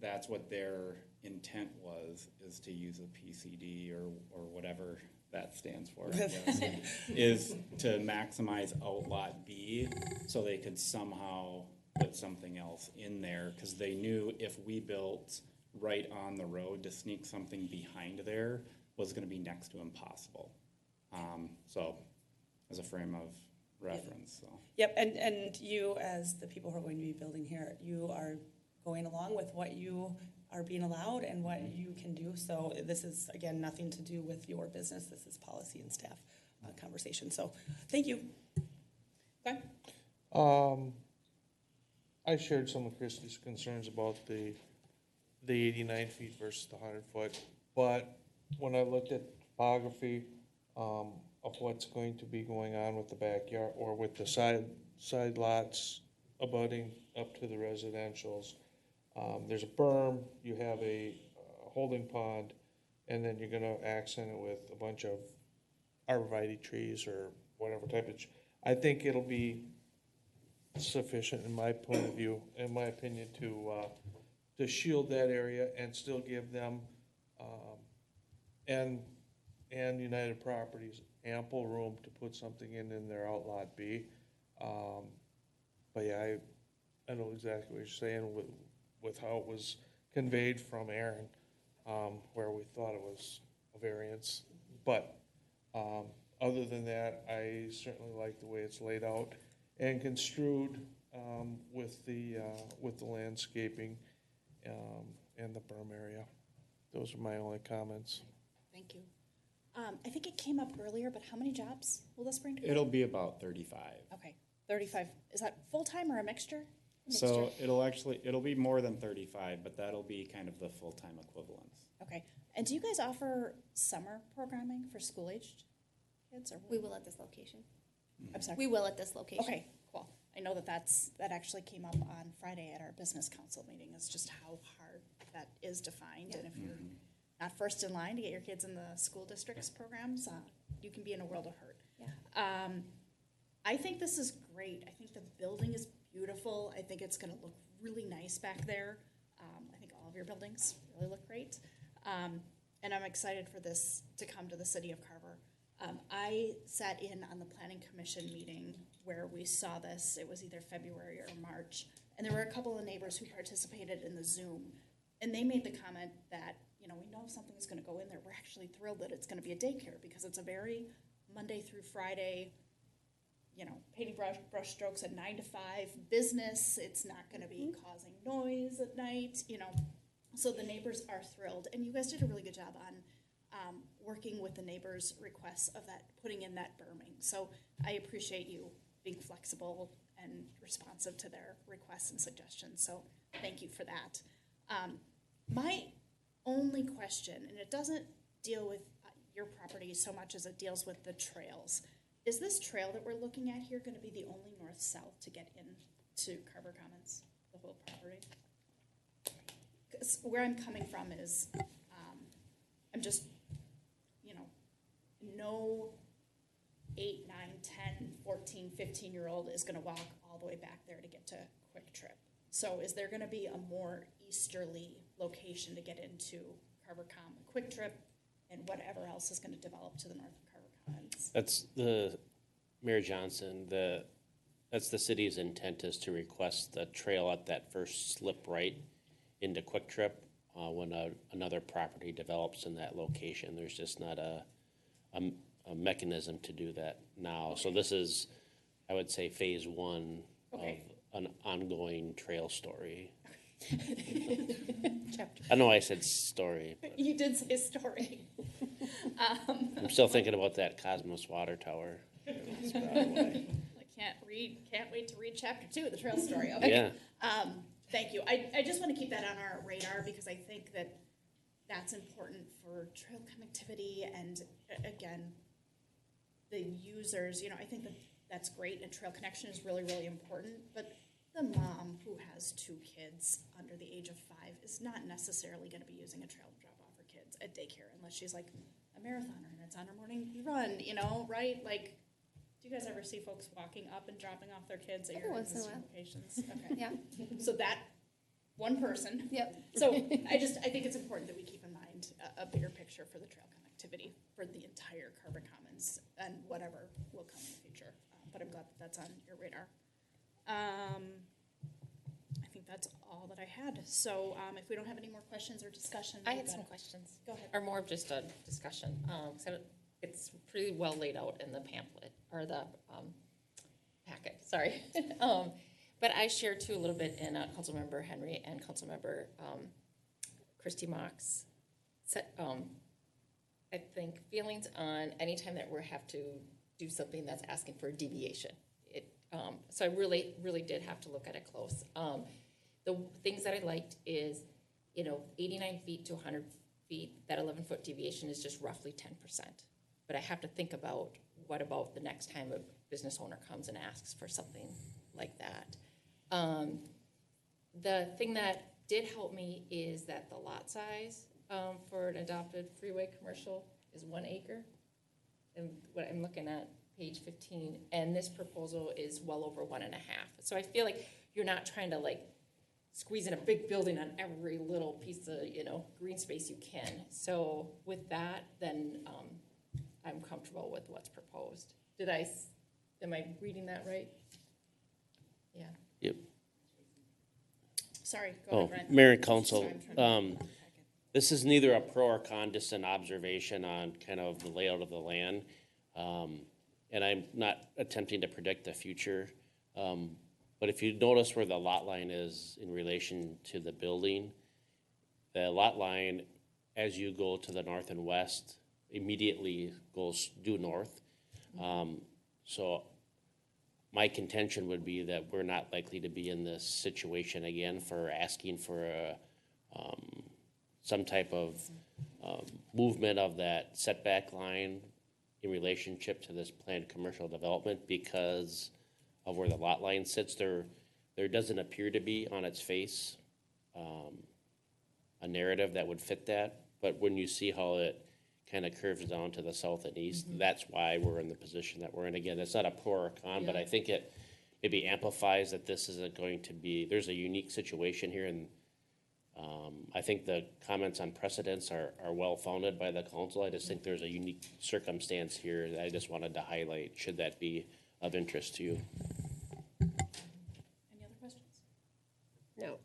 M: that's what their intent was, is to use a PCD or whatever that stands for, I guess, is to maximize Outlot B so they could somehow put something else in there, because they knew if we built right on the road, to sneak something behind there was going to be next to impossible. So as a frame of reference. So.
J: Yep, and you, as the people who are going to be building here, you are going along with what you are being allowed and what you can do. So this is, again, nothing to do with your business. This is policy and staff conversation. So thank you. Okay.
B: I shared some of Christie's concerns about the 89 feet versus the 100 foot, but when I looked at topography of what's going to be going on with the backyard or with the side lots abutting up to the residentials, there's a berm, you have a holding pond, and then you're going to accent it with a bunch of arborvitae trees or whatever type of. I think it'll be sufficient, in my point of view, in my opinion, to shield that area and still give them and United Properties ample room to put something in their Outlot B. But yeah, I know exactly what you're saying with how it was conveyed from Aaron, where we thought it was a variance. But other than that, I certainly like the way it's laid out and construed with the landscaping and the berm area. Those are my only comments.
A: Thank you. I think it came up earlier, but how many jobs will this bring to?
M: It'll be about 35.
A: Okay, 35. Is that full-time or a mixture?
M: So it'll be more than 35, but that'll be kind of the full-time equivalence.
A: Okay. And do you guys offer summer programming for school-aged kids? Or
O: We will at this location.
A: I'm sorry.
O: We will at this location.
A: Okay, cool. I know that actually came up on Friday at our business council meeting, is just how hard that is defined. And if you're not first in line to get your kids in the school district's programs, you can be in a world of hurt.
O: Yeah.
A: I think this is great. I think the building is beautiful. I think it's going to look really nice back there. I think all of your buildings really look great. And I'm excited for this to come to the city of Carver. I sat in on the planning commission meeting where we saw this. It was either February or March. And there were a couple of neighbors who participated in the Zoom. And they made the comment that, we know something's going to go in there. We're actually thrilled that it's going to be a daycare because it's a very Monday through Friday, painting brush strokes at 9 to 5 business. It's not going to be causing noise at night, So the neighbors are thrilled. And you guys did a really good job on working with the neighbors' requests of that, putting in that berming. So I appreciate you being flexible and responsive to their requests and suggestions. So thank you for that. My only question, and it doesn't deal with your property so much as it deals with the trails. Is this trail that we're looking at here going to be the only north-south to get into Carver Commons, the whole property? 'Cause where I'm coming from is, I'm just, no 8, 9, 10, 14, 15-year-old is going to walk all the way back there to get to Quick Trip. So is there going to be a more easterly location to get into Carver Commons, Quick Trip, and whatever else is going to develop to the north of Carver Commons?
G: That's Mayor Johnson, that's the city's intent, is to request the trail at that first slip right into Quick Trip when another property develops in that location. There's just not a mechanism to do that now. Okay. So this is, I would say, phase 1 of an ongoing trail story. I know I said story. But
A: you did say story.
G: I'm still thinking about that Cosmos water tower.
A: I can't wait to read chapter 2 of the trail story. Okay.
G: Yeah.
A: Thank you. I just want to keep that on our radar because I think that that's important for trail connectivity. And again, the users, you know, I think that that's great, and trail connection is really, really important, but the mom who has 2 kids under the age of 5 is not necessarily gonna be using a trail to drop off her kids at daycare unless she's like a marathoner and it's on her morning run, you know, right? Like, do you guys ever see folks walking up and dropping off their kids at
O: Every
A: your
O: once in a while.
A: locations? Okay.
O: Yeah.
A: So that one person.
O: Yep.
A: So I think it's important that we keep in mind a bigger picture for the trail connectivity for the entire Carver Commons and whatever will come in the future. But I'm glad that that's on your radar. I think that's all that I had. So if we don't have any more questions or discussion.
P: I
A: we've
P: had
A: got
P: some
A: it.
P: questions.
A: Go ahead.
P: Or more of just a discussion. So it's pretty well laid out in the pamphlet, or the packet, sorry. But I shared too a little bit in Councilmember Henry and Councilmember Christy Mock's I think feelings on any time that we have to do something that's asking for a deviation. So I really, really did have to look at it close. The things that I liked is, 89 feet to 100 feet, that 11-foot deviation is just roughly 10%. But I have to think about, what about the next time a business owner comes and asks for something like that? The thing that did help me is that the lot size for an adopted freeway commercial is 1 acre. And what I'm looking at, page 15, and this proposal is well over 1.5. So I feel like you're not trying to squeeze in a big building on every little piece of, green space you can. So with that, then I'm comfortable with what's proposed. Am I reading that right? Yeah.
G: Yep.
A: Sorry, go ahead, Brent.
G: Mayor and Council, this is neither a pro or con, just an observation on kind of the layout of the land. And I'm not attempting to predict the future. But if you notice where the lot line is in relation to the building, the lot line, as you go to the north and west, immediately goes due north. So my contention would be that we're not likely to be in this situation again for asking for some type of movement of that setback line in relationship to this planned commercial development because of where the lot line sits. There doesn't appear to be on its face a narrative that would fit that. But when you see how it kind of curves down to the south and east, that's why we're in the position that we're in. Again, it's not a pro or con, but I think it maybe amplifies that this isn't going to be, there's a unique situation here, and I think the comments on precedents are well-founded by the council. I just think there's a unique circumstance here that I just wanted to highlight, should that be of interest to you.
A: Any other questions?
I: No,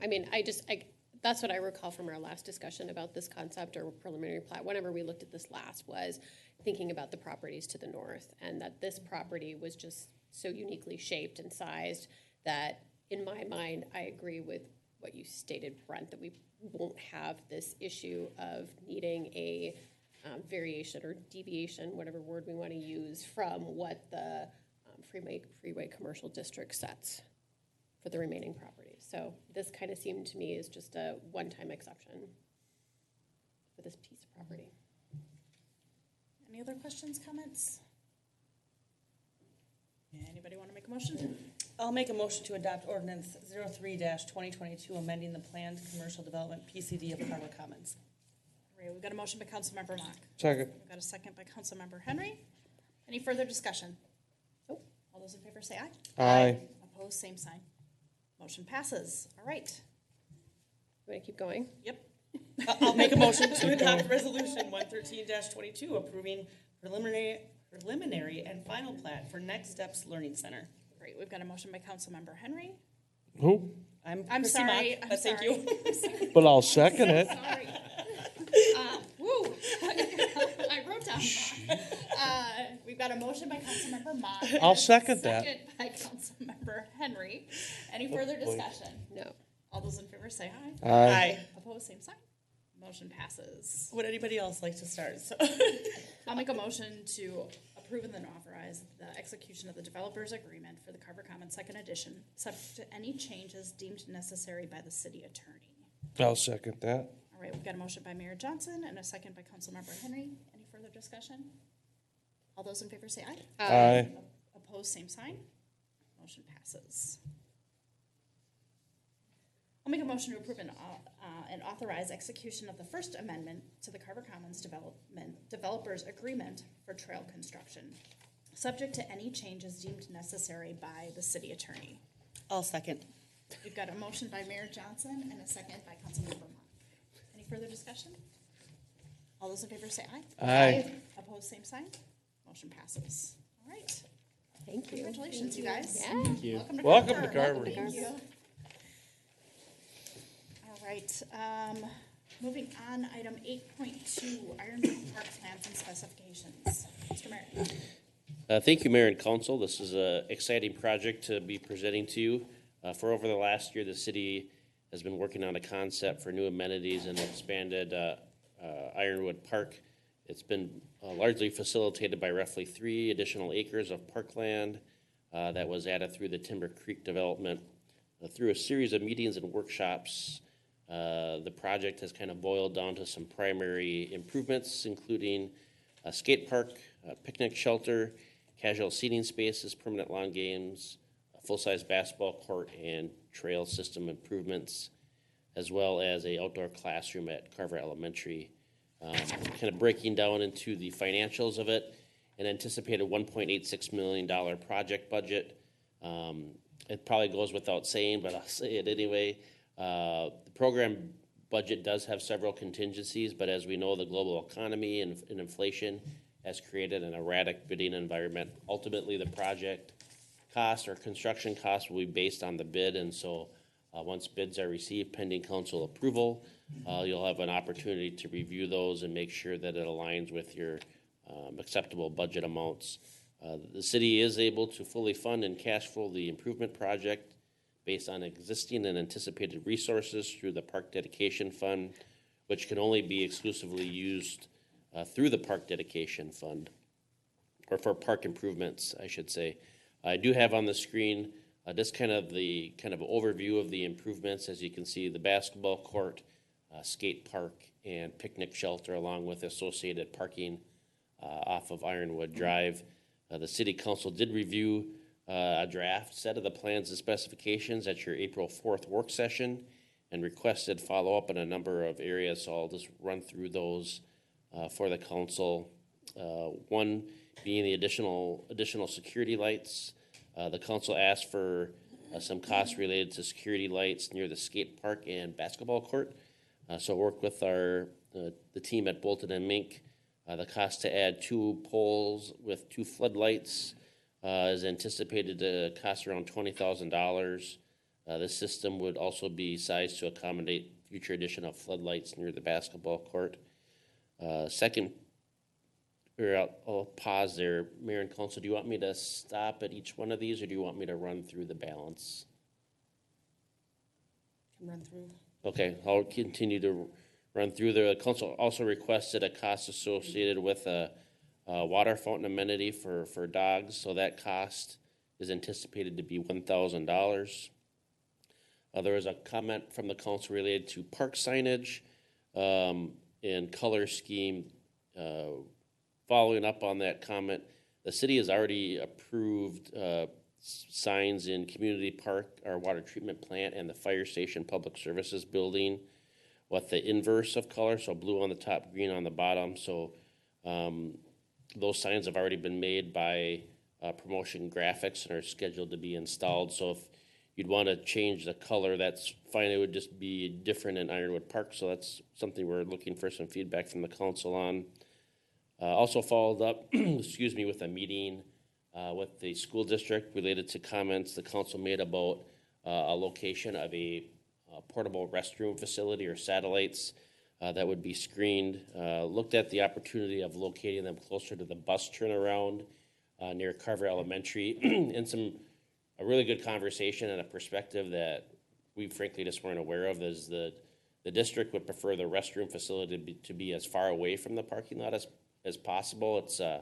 I: that's what I recall from our last discussion about this concept or preliminary plat. Whenever we looked at this last, was thinking about the properties to the north, and that this property was just so uniquely shaped and sized that, in my mind, I agree with what you stated, Brent, that we won't have this issue of needing a variation or deviation, whatever word we want to use, from what the freeway commercial district sets for the remaining properties. So this kind of seemed to me as just a one-time exception for this piece of property.
A: Any other questions, comments? Anybody want to make a motion?
J: I'll make a motion to adopt ordinance 03-2022, amending the planned commercial development PCD of Carver Commons.
A: All right, we've got a motion by Councilmember Mock.
B: Second.
A: We've got a second by Councilmember Henry. Any further discussion? Nope. All those in favor say aye.
B: Aye.
A: Opposed, same sign. Motion passes. All right.
I: You want to keep going?
A: Yep.
J: I'll make a motion to adopt resolution 113-22, approving preliminary and final plat for Next Steps Learning Center.
A: Great. We've got a motion by Councilmember Henry.
B: Who?
J: I'm
A: Sorry.
J: Mock,
A: I'm
J: but
A: sorry.
J: thank you.
A: I'm sorry.
B: But I'll second it.
A: Sorry. Woo. I wrote down. We've got a motion by Councilmember Mock.
B: I'll second that.
A: Second by Councilmember Henry. Any further discussion?
I: No.
A: All those in favor say aye.
J: Aye.
A: Opposed, same sign. Motion passes.
J: Would anybody else like to start? So
A: I'll make a motion to approve and then authorize the execution of the developer's agreement for the Carver Commons Second Edition, subject to any changes deemed necessary by the city attorney.
B: I'll second that.
A: All right, we've got a motion by Mayor Johnson and a second by Councilmember Henry. Any further discussion? All those in favor say aye.
B: Aye.
A: Opposed, same sign. Motion passes. I'll make a motion to approve and authorize execution of the First Amendment to the Carver Commons Developers Agreement for trail construction, subject to any changes deemed necessary by the city attorney.
J: I'll second.
A: We've got a motion by Mayor Johnson and a second by Councilmember Mock. Any further discussion? All those in favor say aye.
B: Aye.
A: Opposed, same sign. Motion passes. All right.
I: Thank you.
A: Congratulations, you guys.
I: Yeah.
E: Thank you.
B: Welcome to Carver.
A: Thank you. All right, moving on, item 8.2, Ironwood Park plans and specifications. Mr. Merritt.
G: Thank you, Mayor and Council. This is an exciting project to be presenting to you. For over the last year, the city has been working on a concept for new amenities and expanded Ironwood Park. It's been largely facilitated by roughly 3 additional acres of parkland that was added through the Timber Creek development. Through a series of meetings and workshops, the project has kind of boiled down to some primary improvements, including a skate park, a picnic shelter, casual seating spaces, permanent lawn games, a full-size basketball court, and trail system improvements, as well as a outdoor classroom at Carver Elementary. Kind of breaking down into the financials of it, an anticipated $1.86 million project budget. It probably goes without saying, but I'll say it anyway. The program budget does have several contingencies, but as we know, the global economy and inflation has created an erratic bidding environment. Ultimately, the project cost or construction cost will be based on the bid, and so once bids are received pending council approval, you'll have an opportunity to review those and make sure that it aligns with your acceptable budget amounts. The city is able to fully fund and cash flow the improvement project based on existing and anticipated resources through the Park Dedication Fund, which can only be exclusively used through the Park Dedication Fund, or for park improvements, I should say. I do have on the screen just kind of overview of the improvements. As you can see, the basketball court, skate park, and picnic shelter, along with associated parking off of Ironwood Drive. The City Council did review a draft set of the plans and specifications at your April 4th work session and requested follow-up in a number of areas, so I'll just run through those for the council. One being the additional security lights. The council asked for some costs related to security lights near the skate park and basketball court. So worked with the team at Bolton and Mink. The cost to add 2 poles with 2 floodlights is anticipated to cost around $20,000. This system would also be sized to accommodate future addition of floodlights near the basketball court. I'll pause there. Mayor and Council, do you want me to stop at each one of these, or do you want me to run through the balance?
J: Can run through.
G: Okay, I'll continue to run through. The council also requested a cost associated with a water fountain amenity for dogs, so that cost is anticipated to be $1,000. There was a comment from the council related to park signage and color scheme. Following up on that comment, the city has already approved signs in Community Park, our water treatment plant, and the fire station public services building with the inverse of color, so blue on the top, green on the bottom. So those signs have already been made by Promotion Graphics and are scheduled to be installed. So if you'd want to change the color, that's fine. It would just be different in Ironwood Park, so that's something we're looking for some feedback from the council on. Also followed up, excuse me, with a meeting with the school district related to comments the council made about a location of a portable restroom facility or satellites that would be screened. Looked at the opportunity of locating them closer to the bus turnaround near Carver Elementary, and a really good conversation and a perspective that we frankly just weren't aware of is the district would prefer the restroom facility to be as far away from the parking lot as possible. It's a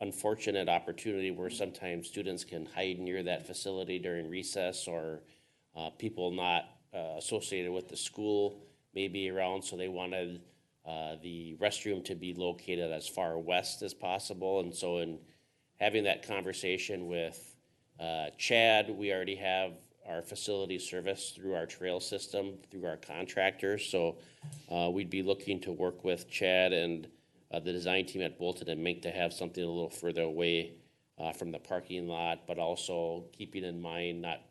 G: unfortunate opportunity where sometimes students can hide near that facility during recess, or people not associated with the school may be around, so they wanted the restroom to be located as far west as possible. And so in having that conversation with Chad, we already have our facility service through our trail system, through our contractors. So we'd be looking to work with Chad and the design team at Bolton and Mink to have something a little further away from the parking lot, but also keeping in mind not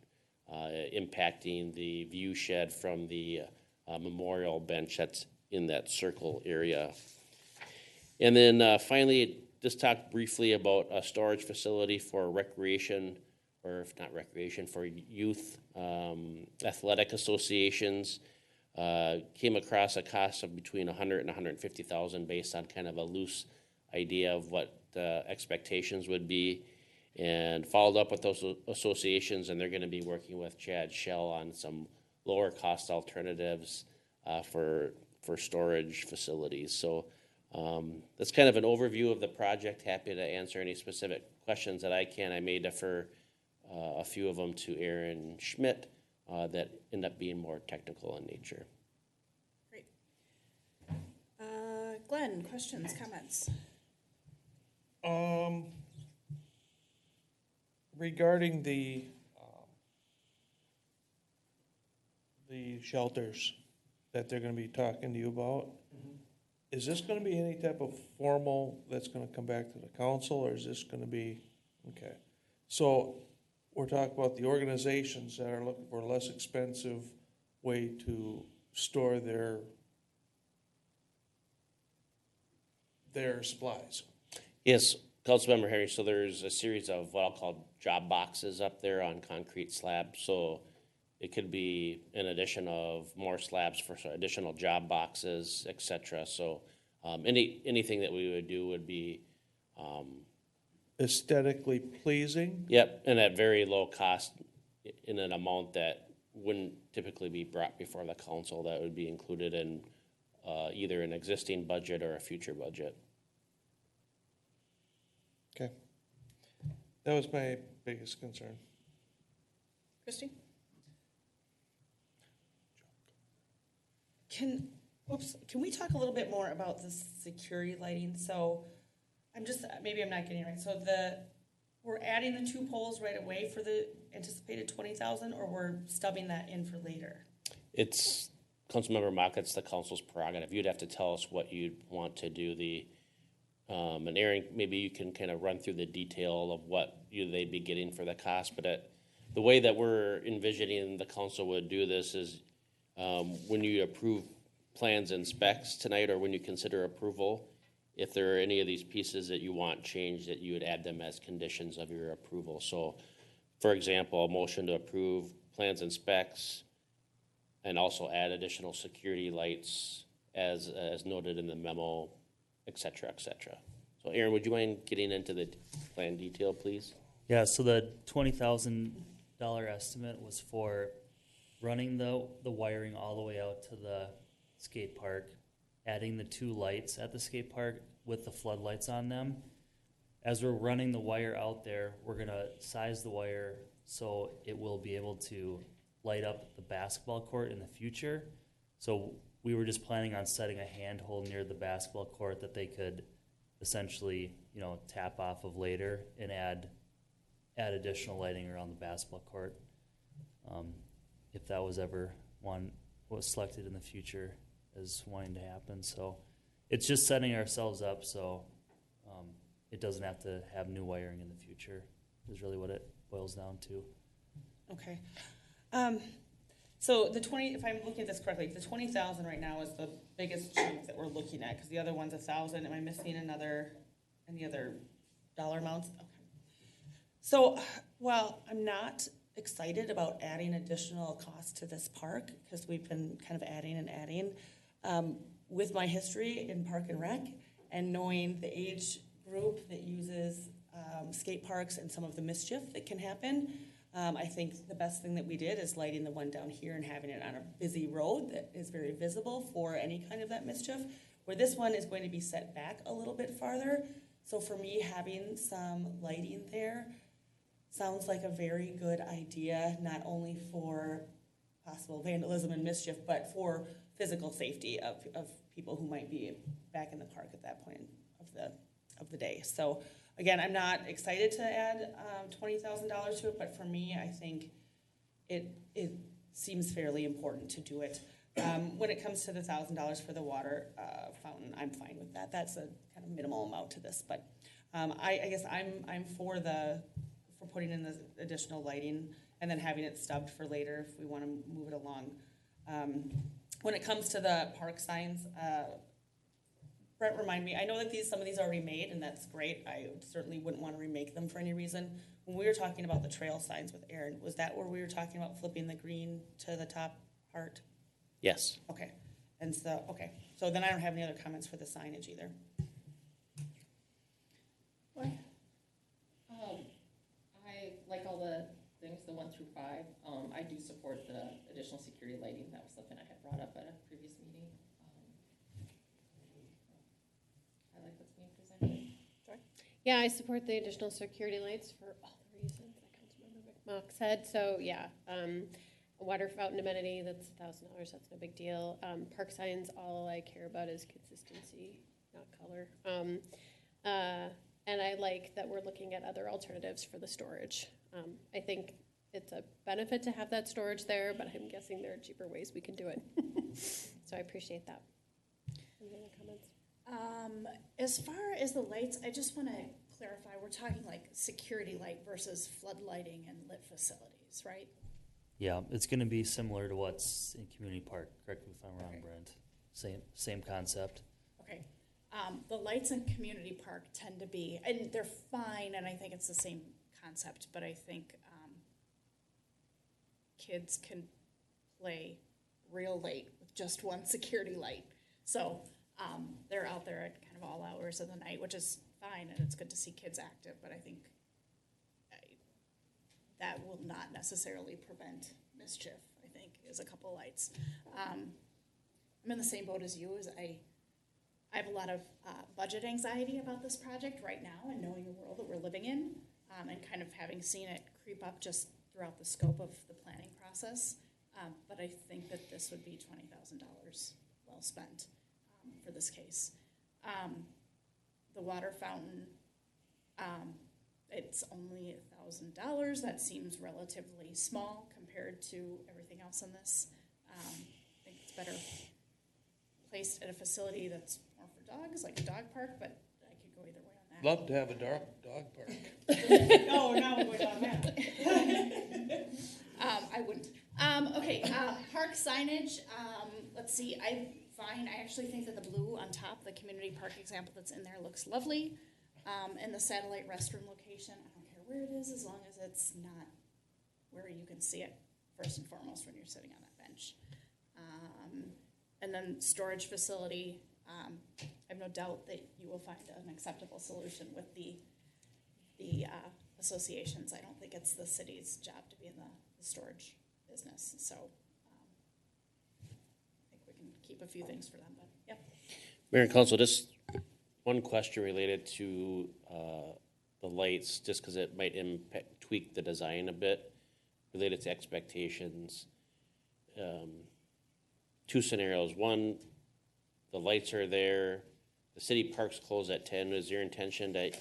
G: impacting the view shed from the memorial bench that's in that circle area. And then finally, just talk briefly about a storage facility for recreation, or if not recreation, for youth athletic associations. Came across a cost of between $100,000 and $150,000 based on kind of a loose idea of what the expectations would be, and followed up with those associations, and they're going to be working with Chad Shell on some lower cost alternatives for storage facilities. So that's kind of an overview of the project. Happy to answer any specific questions that I can. I may defer a few of them to Aaron Schmidt that end up being more technical in nature.
A: Great. Glenn, questions, comments?
B: Regarding the shelters that they're gonna be talking to you about, is this gonna be any type of formal that's gonna come back to the council, or is this gonna be, okay? So we're talking about the organizations that are looking for a less expensive way to store their supplies.
G: Yes, Councilmember Henry, so there's a series of what I'll call job boxes up there on concrete slabs. So it could be an addition of more slabs for additional job boxes, et cetera. So anything that we would do would be
B: Aesthetically pleasing?
G: Yep, and at very low cost in an amount that wouldn't typically be brought before the council. That would be included in either an existing budget or a future budget.
B: Okay. That was my biggest concern.
A: Christie?
J: Can we talk a little bit more about the security lighting? So maybe I'm not getting it right. So we're adding the 2 poles right away for the anticipated 20,000, or we're stubbing that in for later?
G: It's, Councilmember Mock, it's the council's prerogative. You'd have to tell us what you'd want to do. And Aaron, maybe you can kind of run through the detail of what they'd be getting for the cost. But the way that we're envisioning the council would do this is when you approve plans and specs tonight, or when you consider approval, if there are any of these pieces that you want changed, that you would add them as conditions of your approval. So, for example, a motion to approve plans and specs, and also add additional security lights as noted in the memo, et cetera, et cetera. So Aaron, would you mind getting into the plan detail, please?
Q: Yeah, so the $20,000 estimate was for running the wiring all the way out to the skate park, adding the 2 lights at the skate park with the floodlights on them. As we're running the wire out there, we're gonna size the wire so it will be able to light up the basketball court in the future. So we were just planning on setting a handhold near the basketball court that they could essentially, tap off of later and add additional lighting around the basketball court. If that was ever was selected in the future as wanting to happen. So it's just setting ourselves up so it doesn't have to have new wiring in the future is really what it boils down to.
J: Okay. So if I'm looking at this correctly, the 20,000 right now is the biggest chunk that we're looking at, because the other one's 1,000. Am I missing any other dollar amounts? Okay. So while I'm not excited about adding additional cost to this park, because we've been kind of adding and adding, with my history in Park and Rec and knowing the age group that uses skate parks and some of the mischief that can happen, I think the best thing that we did is lighting the one down here and having it on a busy road that is very visible for any kind of that mischief, where this one is going to be set back a little bit farther. So for me, having some lighting there sounds like a very good idea, not only for possible vandalism and mischief, but for physical safety of people who might be back in the park at that point of the day. So again, I'm not excited to add $20,000 to it, but for me, I think it seems fairly important to do it. When it comes to the $1,000 for the water fountain, I'm fine with that. That's a kind of minimal amount to this, but I guess I'm for putting in the additional lighting and then having it stubbed for later if we want to move it along. When it comes to the park signs, Brent, remind me, I know that some of these are already made, and that's great. I certainly wouldn't want to remake them for any reason. When we were talking about the trail signs with Aaron, was that where we were talking about flipping the green to the top part?
G: Yes.
J: Okay. And so, okay. So then I don't have any other comments for the signage either.
F: I like all the things, the 1 through 5. I do support the additional security lighting. That was something I had brought up at a previous meeting. I like what's being presented.
J: Joy?
I: Yeah, I support the additional security lights for all the reasons that Councilmember McMock said. So yeah, a water fountain amenity, that's $1,000. That's no big deal. Park signs, all I care about is consistency, not color. And I like that we're looking at other alternatives for the storage. I think it's a benefit to have that storage there, but I'm guessing there are cheaper ways we can do it. So I appreciate that. Any other comments?
A: As far as the lights, I just want to clarify, we're talking like security light versus flood lighting and lit facilities, right?
Q: Yeah, it's going to be similar to what's in Community Park. Correct me if I'm wrong,
A: Okay.
Q: Brent. Same concept.
A: Okay. The lights in Community Park tend to be, and they're fine, and I think it's the same concept, but I think kids can play real late with just one security light. So they're out there at kind of all hours of the night, which is fine, and it's good to see kids active, but I think that will not necessarily prevent mischief, I think, is a couple lights. I'm in the same boat as you, as I have a lot of budget anxiety about this project right now, and knowing the world that we're living in, and kind of having seen it creep up just throughout the scope of the planning process. But I think that this would be $20,000 well spent for this case. The water fountain, it's only $1,000. That seems relatively small compared to everything else in this. I think it's better placed at a facility that's more for dogs, like a dog park, but I could go either way on that.
B: Love to have a dog park.
J: No, now we're going on that.
A: I wouldn't. Okay, park signage, let's see, I actually think that the blue on top, the community park example that's in there looks lovely. And the satellite restroom location, I don't care where it is, as long as it's not where you can see it first and foremost when you're sitting on that bench. And then storage facility, I have no doubt that you will find an acceptable solution with the associations. I don't think it's the city's job to be in the storage business, so I think we can keep a few things for them, but yep.
G: Mayor and Council, just one question related to the lights, just because it might tweak the design a bit, related to expectations. Two scenarios. One, the lights are there, the city parks close at 10. Is your intention to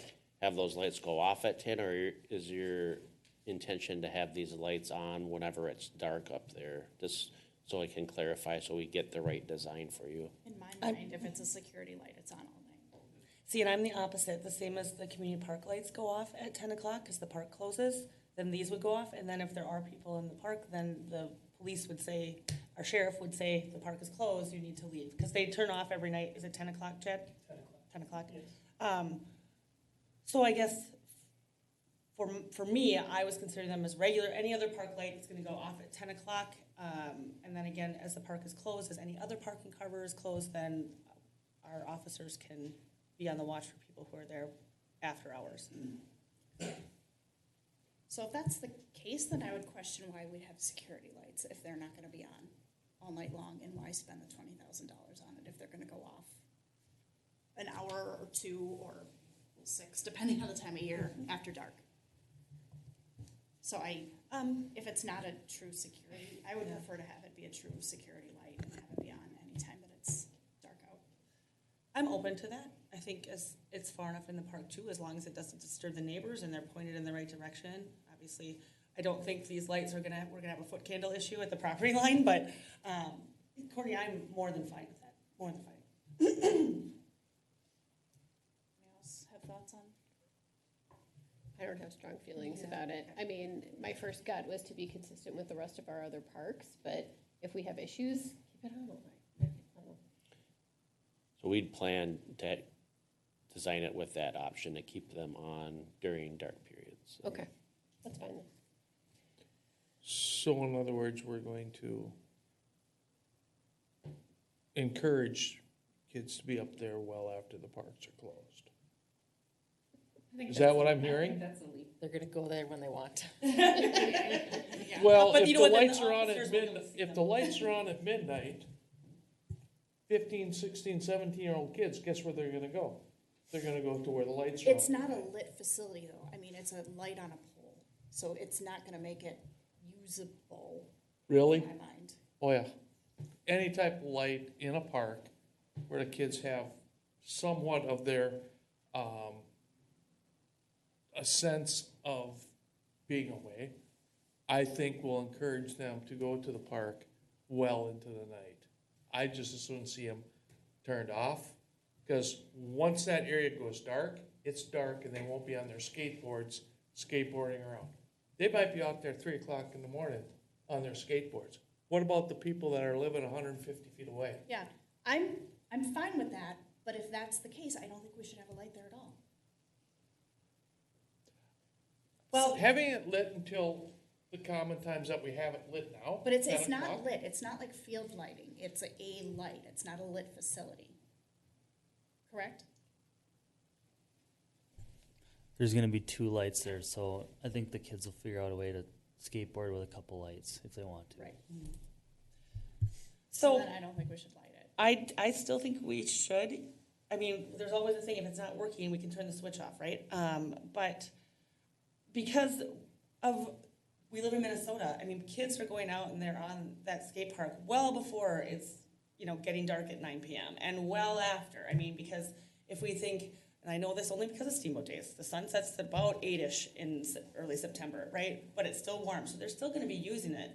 G: have those lights go off at 10, or is your intention to have these lights on whenever it's dark up there? Just so I can clarify, so we get the right design for you.
A: In my mind, if it's a security light, it's on all night.
J: See, and I'm the opposite. The same as the community park lights go off at 10 o'clock because the park closes, then these would go off. And then if there are people in the park, then the police would say, our sheriff would say, the park is closed, you need to leave. Because they turn off every night. Is it 10 o'clock, Chad? 10 o'clock. 10 o'clock? So I guess for me, I was considering them as regular. Any other park light is going to go off at 10 o'clock. And then again, as the park is closed, as any other park in Carver is closed, then our officers can be on the watch for people who are there after hours.
A: So if that's the case, then I would question why we'd have security lights if they're not going to be on all night long, and why spend the $20,000 on it if they're going to go off an hour or two or 6, depending on the time of year, after dark. So if it's not a true security, I would prefer to have it be a true security light and have it be on anytime that it's dark out.
J: I'm open to that. I think as it's far enough in the park too, as long as it doesn't disturb the neighbors and they're pointed in the right direction. Obviously, we're gonna have a foot candle issue at the property line, but, Courtney, I'm more than fine with that, more than fine.
A: Anyone else have thoughts on?
I: I don't have strong feelings about it. I mean, my first gut was to be consistent with the rest of our other parks, but if we have issues, keep it on all night.
G: So we'd plan to design it with that option to keep them on during dark periods.
I: Okay, that's fine.
B: So in other words, we're going to encourage kids to be up there well after the parks are closed. Is that what I'm hearing?
P: That's a leap. They're gonna go there when they want.
B: Well,
J: But
B: if
J: you
B: the
J: know what, then
B: lights
J: the
B: are on
J: officers
B: at
J: will be able
B: midnight,
J: to see
B: if
J: them.
B: the lights are on at midnight, 15, 16, 17-year-old kids, guess where they're gonna go? They're gonna go to where the lights are on.
A: It's not a lit facility though. I mean, it's a light on a pole, so it's not gonna make it usable
B: Really?
A: in my mind.
B: Oh, yeah. Any type of light in a park where the kids have somewhat of their, a sense of being away, I think will encourage them to go to the park well into the night. I just as soon see them turned off, because once that area goes dark, it's dark and they won't be on their skateboards skateboarding around. They might be out there 3 o'clock in the morning on their skateboards. What about the people that are living 150 feet away?
A: Yeah, I'm fine with that, but if that's the case, I don't think we should have a light there at all.
J: Well,
B: Having it lit until the common times that we have it lit now.
A: But it's
B: 10
A: not
B: o'clock.
A: lit, it's not like field lighting, it's a light, it's not a lit facility. Correct?
Q: There's gonna be 2 lights there, so I think the kids will figure out a way to skateboard with a couple lights if they want to.
A: Right.
J: So
A: Then I don't think we should light it.
J: I still think we should. I mean, there's always a thing, if it's not working, we can turn the switch off, right? But because we live in Minnesota, I mean, kids are going out and they're on that skate park well before it's, getting dark at 9 p.m. and well after. I mean, because if we think, and I know this only because of Steamboat Days, the sun sets at about 8-ish in early September, right? But it's still warm, so they're still gonna be using it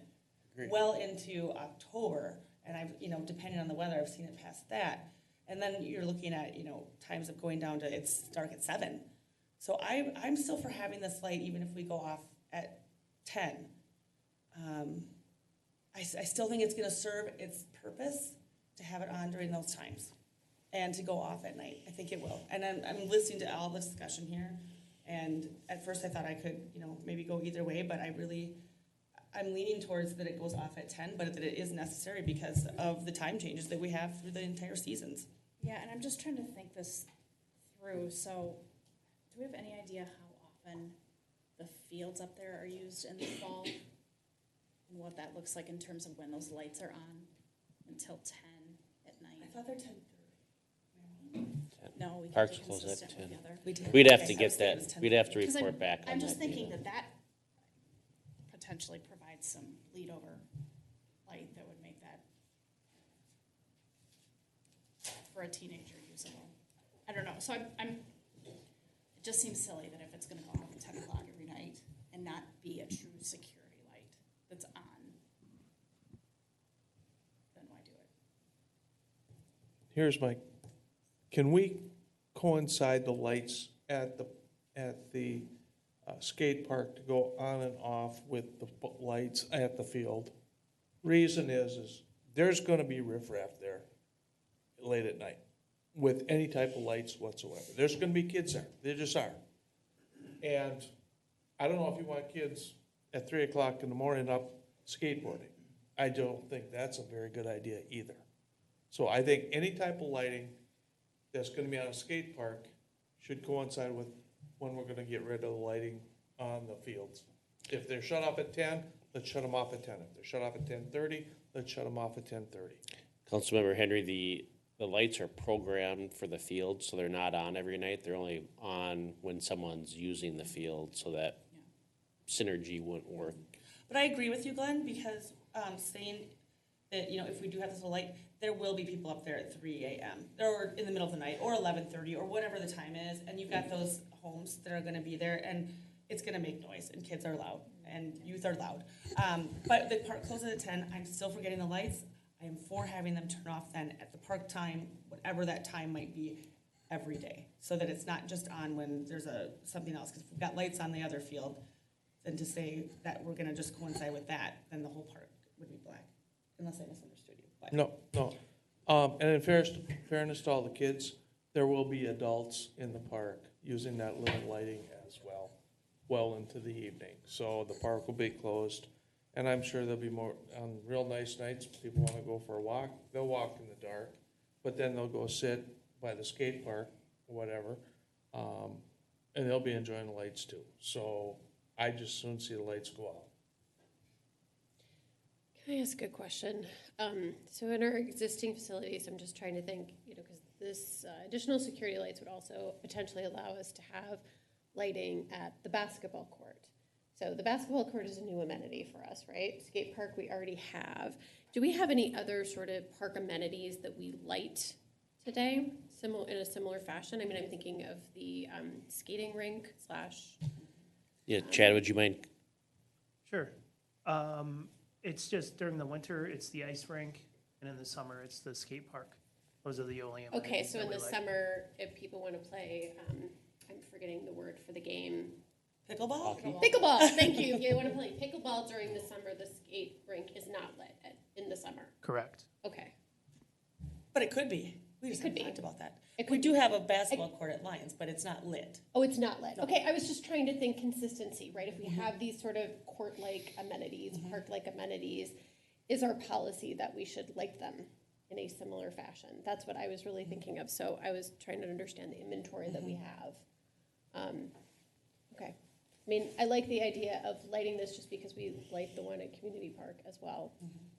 J: well into October. And depending on the weather, I've seen it past that. And then you're looking at, times of going down to, it's dark at 7. So I'm still for having this light, even if we go off at 10. I still think it's gonna serve its purpose to have it on during those times and to go off at night. I think it will. And I'm listening to all the discussion here. And at first I thought I could, maybe go either way, but I'm leaning towards that it goes off at 10, but that it is necessary because of the time changes that we have through the entire seasons.
A: Yeah, and I'm just trying to think this through, so do we have any idea how often the fields up there are used in the fall? And what that looks like in terms of when those lights are on until 10 at night?
J: I thought they're 10:30.
A: No, we can't
G: Parks
A: be
G: close at
A: consistent
G: 10.
A: with the other.
G: We'd have
J: Okay,
G: to
J: I
G: get
J: was thinking it
G: that,
J: was 10.
G: we'd have to
A: 'Cause
G: report back on that.
A: I'm just thinking
G: data.
A: that potentially provides some lead over light that would make that for a teenager usable. I don't know, so it just seems silly that if it's gonna go off at 10 o'clock every night and not be a true security light that's on, then why do it?
B: Here's can we coincide the lights at the skate park to go on and off with the lights at the field? Reason is there's gonna be riffraff there late at night with any type of lights whatsoever. There's gonna be kids there, there just are. And I don't know if you want kids at 3 o'clock in the morning up skateboarding. I don't think that's a very good idea either. So I think any type of lighting that's gonna be on a skate park should coincide with when we're gonna get rid of the lighting on the fields. If they're shut off at 10, let's shut them off at 10. If they're shut off at 10:30, let's shut them off at 10:30.
G: Councilmember Henry, the lights are programmed for the field, so they're not on every night. They're only on when someone's using the field, so that synergy wouldn't work.
J: But I agree with you, Glenn, because saying that, you know, if we do have this light, there will be people up there at 3 a.m. or in the middle of the night or 11:30 or whatever the time is, and you've got those homes that are going to be there, and it's going to make noise, and kids are loud, and youth are loud. But the park closes at 10. I'm still for getting the lights. I am for having them turn off then at the park time, whatever that time might be, every day, so that it's not just on when there's something else. Because if we've got lights on the other field, then to say that we're going to just coincide with that, then the whole park would be black, unless I misunderstood you. But.
B: No. And in fairness to all the kids, there will be adults in the park using that little lighting as well into the evening. So the park will be closed, and I'm sure there'll be more, on real nice nights, people want to go for a walk, they'll walk in the dark, but then they'll go sit by the skate park, or whatever, and they'll be enjoying the lights too. So I just soon see the lights go out.
I: Can I ask a question? So in our existing facilities, I'm just trying to think, you know, because this additional security lights would also potentially allow us to have lighting at the basketball court. So the basketball court is a new amenity for us, right? Skate park we already have. Do we have any other sort of park amenities that we light today, in a similar fashion? I mean, I'm thinking of the skating rink /
G: Yeah, Chad, would you mind?
R: Sure. It's just during the winter, it's the ice rink, and in the summer, it's the skate park. Those are the only amenities.
I: Okay, so in the
R: like.
I: summer, if people want to play, I'm forgetting the word for the game.
J: Pickleball?
I: Pickleball, thank you. If you want to play pickleball during the summer, the skate rink is not lit in the summer.
R: Correct.
I: Okay.
J: But it could be. We just haven't talked about that. We do have a basketball court at Lions, but it's not lit.
I: Oh, it's not lit.
J: No.
I: Okay, I was just trying to think consistency, right? If we have these sort of court-like amenities, park-like amenities, is our policy that we should like them in a similar fashion? That's what I was really thinking of. So I was trying to understand the inventory that we have. Okay. I mean, I like the idea of lighting this just because we light the one at Community Park as well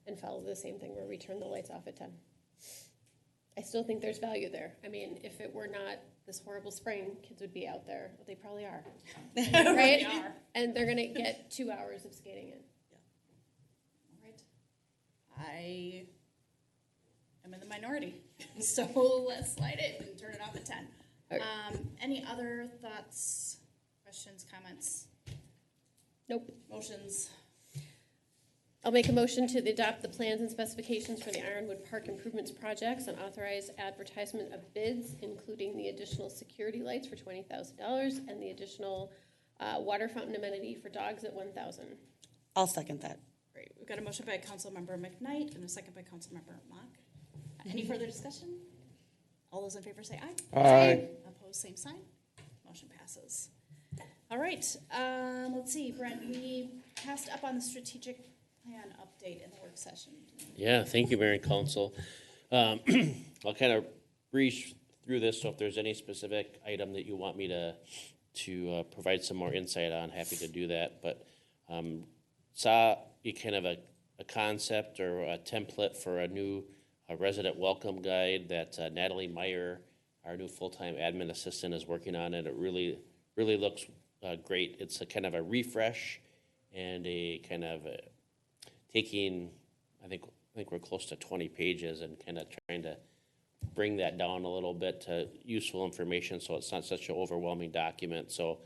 I: and follow the same thing where we turn the lights off at 10. I still think there's value there. I mean, if it were not this horrible spring, kids would be out there. Well, they probably are. Right?
A: They are.
I: And they're going to get 2 hours of skating in.
A: All right. I am in the minority, so let's light it and turn it off at 10.
I: Okay.
A: Any other thoughts, questions, comments?
I: Nope.
A: Motions?
I: I'll make a motion to adopt the plans and specifications for the Ironwood Park improvements projects and authorize advertisement of bids, including the additional security lights for $20,000 and the additional water fountain amenity for dogs at $1,000.
J: I'll second that.
A: Great. We've got a motion by Councilmember McKnight and a second by Councilmember Mock. Any further discussion? All those in favor say aye.
B: Aye.
A: Opposed, same sign. Motion passes. All right. Let's see, Brent, we passed up on the strategic plan update in the work session.
G: Yeah, thank you, Mayor and Council. I'll kind of breeze through this, so if there's any specific item that you want me to provide some more insight on, happy to do that. But saw you kind of a concept or a template for a new resident welcome guide that Natalie Meyer, our new full-time admin assistant, is working on, and it really looks great. It's a kind of a refresh and a kind of taking, I think we're close to 20 pages and kind of trying to bring that down a little bit to useful information so it's not such an overwhelming document. So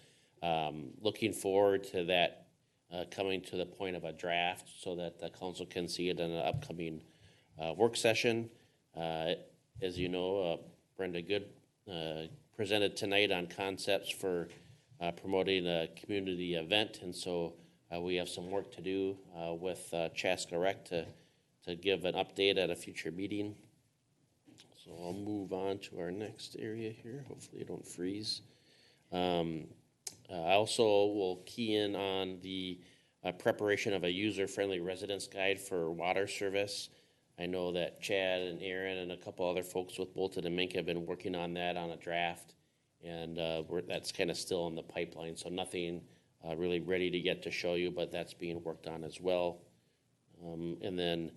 G: looking forward to that coming to the point of a draft so that the council can see it in an upcoming work session. As you know, Brenda Good presented tonight on concepts for promoting a community event, and so we have some work to do with Chaska Rec to give an update at a future meeting. So I'll move on to our next area here. Hopefully I don't freeze. I also will key in on the preparation of a user-friendly residence guide for water service. I know that Chad and Aaron and a couple other folks with Bolton and Mink have been working on that on a draft, and that's kind of still in the pipeline, so nothing really ready to get to show you, but that's being worked on as well. And then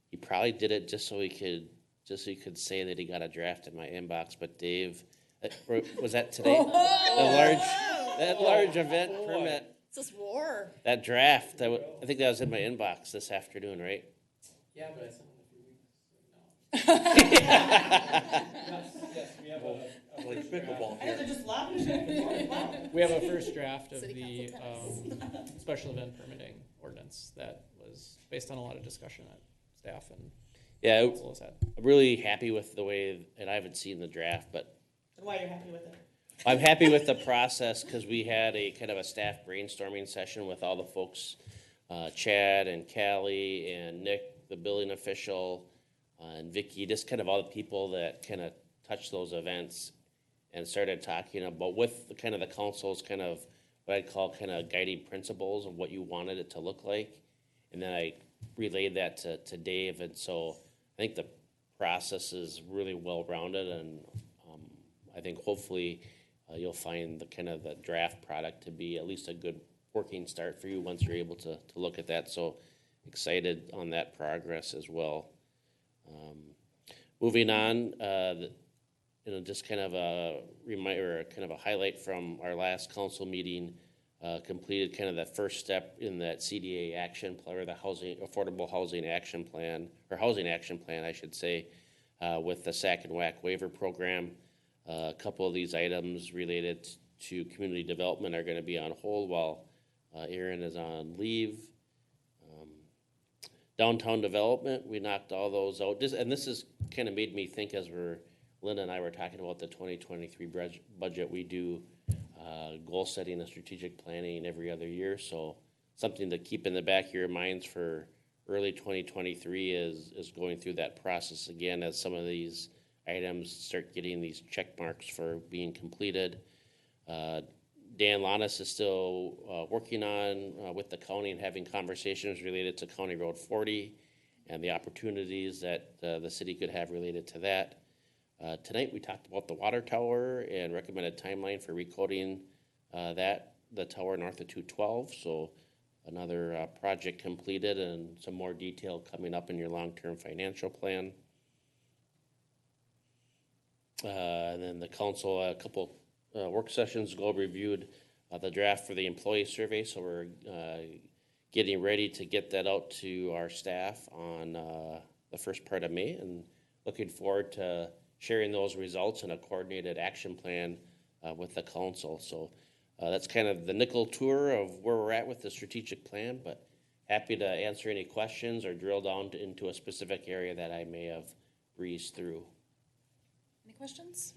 G: he probably did it just so he could say that he got a draft in my inbox. But Dave, was that today?
A: Oh,
G: a large. that large event permit,
A: This is war.
G: that draft, I think that was in my inbox this afternoon, right?
K: Yeah, but I sent it a few weeks ago. Yes, we have
B: Like pickleball
J: I
B: here.
J: had to just lob it back and forth. Wow.
K: We have a first draft of
A: City
K: the
A: council tennis.
K: special event permitting ordinance that was based on a lot of discussion that staff and
G: Yeah,
K: council has had.
G: I'm really happy with the way, and I haven't seen the draft, but
J: And why you're happy with it?
G: I'm happy with the process because we had a kind of a staff brainstorming session with all the folks, Chad and Callie and Nick, the billing official, and Vicky, just kind of all the people that kind of touch those events, and started talking about with the kind of the council's kind of what I'd call kind of guiding principles of what you wanted it to look like. And then I relayed that to Dave, and so I think the process is really well-rounded, and I think hopefully you'll find the kind of the draft product to be at least a good working start for you once you're able to look at that. So excited on that progress as well. Moving on, just kind of a reminder, kind of a highlight from our last council meeting, completed kind of that first step in that CDA action plan, or the Affordable Housing Action Plan, or Housing Action Plan, I should say, with the SAC and WAC waiver program. A couple of these items related to community development are going to be on hold while Aaron is on leave. Downtown development, we knocked all those out. And this is kind of made me think as Linda and I were talking about the 2023 budget. We do goal setting and strategic planning every other year. So something to keep in the back of your minds for early 2023 is going through that process again as some of these items start getting these check marks for being completed. Dan Lanis is still working on with the county and having conversations related to County Road 40 and the opportunities that the city could have related to that. Tonight we talked about the water tower and recommended timeline for recoding the tower north of 212. So another project completed and some more detail coming up in your long-term financial plan. And then the council, a couple work sessions ago, reviewed the draft for the employee survey. So we're getting ready to get that out to our staff on the first part of May, and looking forward to sharing those results in a coordinated action plan with the council. So that's kind of the nickel tour of where we're at with the strategic plan, but happy to answer any questions or drill down into a specific area that I may have breezed through.
A: Any questions?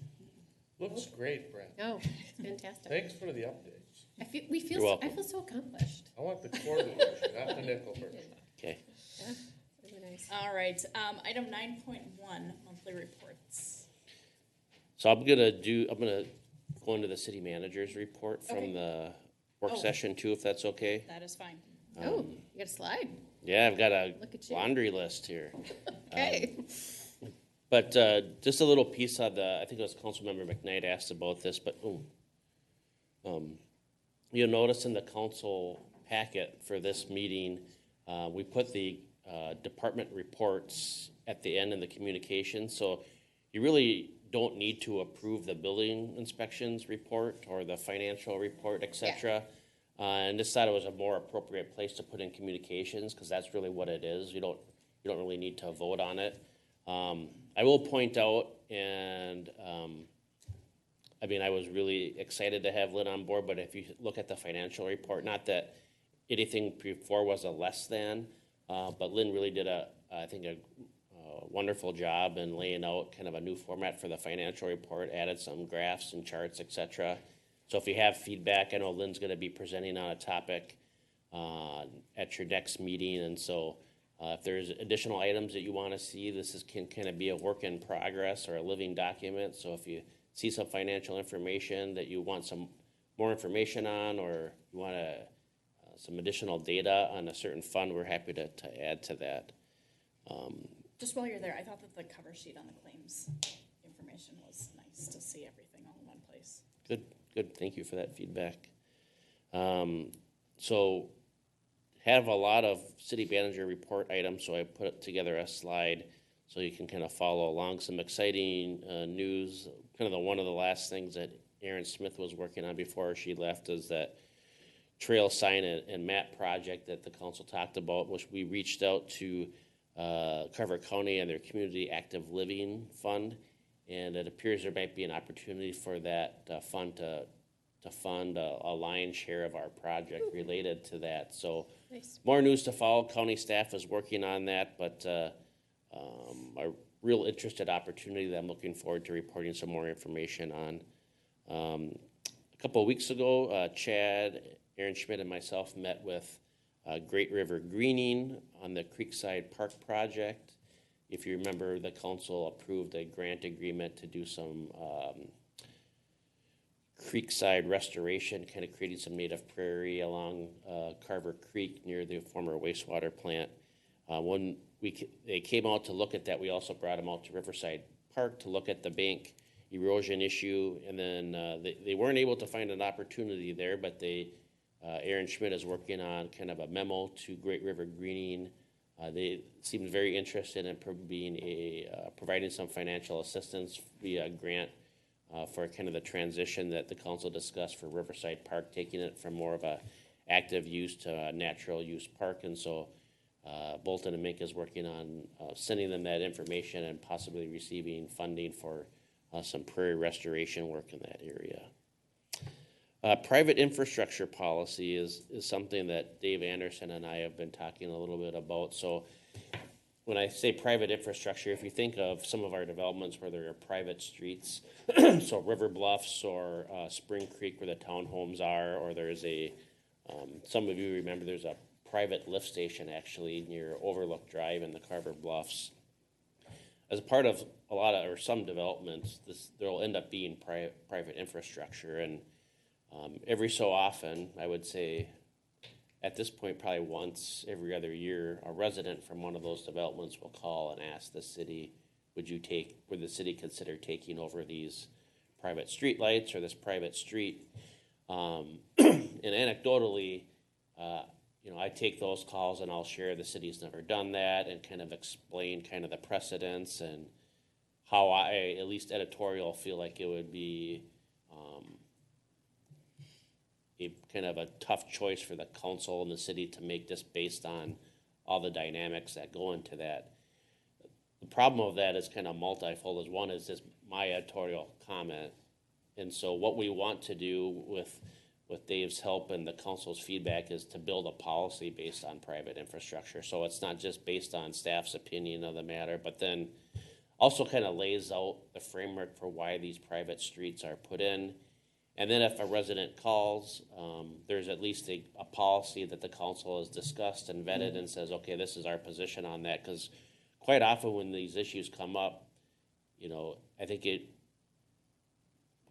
B: Looks great, Brent.
I: No, it's fantastic.
B: Thanks for the updates.
I: I feel,
G: You're welcome.
I: I feel so accomplished.
B: I want the quarter version, not the nickel version.
G: Okay.
I: Yeah, really nice.
A: All right, item 9.1, monthly reports.
G: So I'm gonna go into the city manager's report from
A: Okay.
G: the work
A: Oh.
G: session too, if that's okay.
A: That is fine.
I: Oh, you got a slide.
G: Yeah, I've got a
I: Look at you.
G: laundry list here.
I: Okay.
G: But just a little piece of I think it was Councilmember McKnight asked about this, but you'll notice in the council packet for this meeting, we put the department reports at the end in the communication. So you really don't need to approve the building inspections report or the financial report, et cetera. And just thought it was a more appropriate place to put in communications, because that's really what it is. You don't really need to vote on it. I will point out, and I was really excited to have Lynn on board, but if you look at the financial report, not that anything before was a less than, but Lynn really did a wonderful job in laying out kind of a new format for the financial report, added some graphs and charts, et cetera. So if you have feedback, I know Lynn's going to be presenting on a topic at your next meeting, and so if there's additional items that you want to see, can kind of be a work in progress or a living document. So if you see some financial information that you want some more information on, or you want some additional data on a certain fund, we're happy to add to that.
A: Just while you're there, I thought that the cover sheet on the claims information was nice to see everything all in one place.
G: Good. Thank you for that feedback. So have a lot of city manager report items, so I put together a slide so you can kind of follow along. Some exciting news. Kind of one of the last things that Aaron Smith was working on before she left is that trail sign and map project that the council talked about, which we reached out to Carver County and their Community Active Living Fund, and it appears there might be an opportunity for that fund to fund a lion's share of our project related to that. So
I: Nice.
G: more news to follow. County staff is working on that, but a real interested opportunity that I'm looking forward to reporting some more information on. A couple of weeks ago, Chad, Aaron Schmidt, and myself met with Great River Greening on the Creekside Park project. If you remember, the council approved a grant agreement to do some creekside restoration, kind of creating some native prairie along Carver Creek near the former wastewater plant. When they came out to look at that, we also brought them out to Riverside Park to look at the bank erosion issue, and then they weren't able to find an opportunity there, but Aaron Schmidt is working on kind of a memo to Great River Greening. They seemed very interested in providing some financial assistance via a grant for kind of the transition that the council discussed for Riverside Park, taking it from more of a active use to a natural use park. And so Bolton and Mink is working on sending them that information and possibly receiving funding for some prairie restoration work in that area. Private infrastructure policy is something that Dave Anderson and I have been talking a little bit about. So when I say private infrastructure, if you think of some of our developments where there are private streets, so River Bluffs or Spring Creek where the townhomes are, or there's some of you remember there's a private lift station actually near Overlook Drive in the Carver Bluffs. As a part of some developments, there'll end up being private infrastructure, and every so often, I would say, at this point, probably once every other year, a resident from one of those developments will call and ask the city, would the city consider taking over these private street lights or this private street? And anecdotally, I take those calls and I'll share the city's never done that and kind of explain kind of the precedents and how I, at least editorial, feel like it would be a kind of a tough choice for the council and the city to make this based on all the dynamics that go into that. The problem of that is kind of multifold. One is just my editorial comment. And so what we want to do with Dave's help and the council's feedback is to build a policy based on private infrastructure. So it's not just based on staff's opinion of the matter, but then also kind of lays out the framework for why these private streets are put in. And then if a resident calls, there's at least a policy that the council has discussed and vetted and says, okay, this is our position on that. Because quite often when these issues come up, I think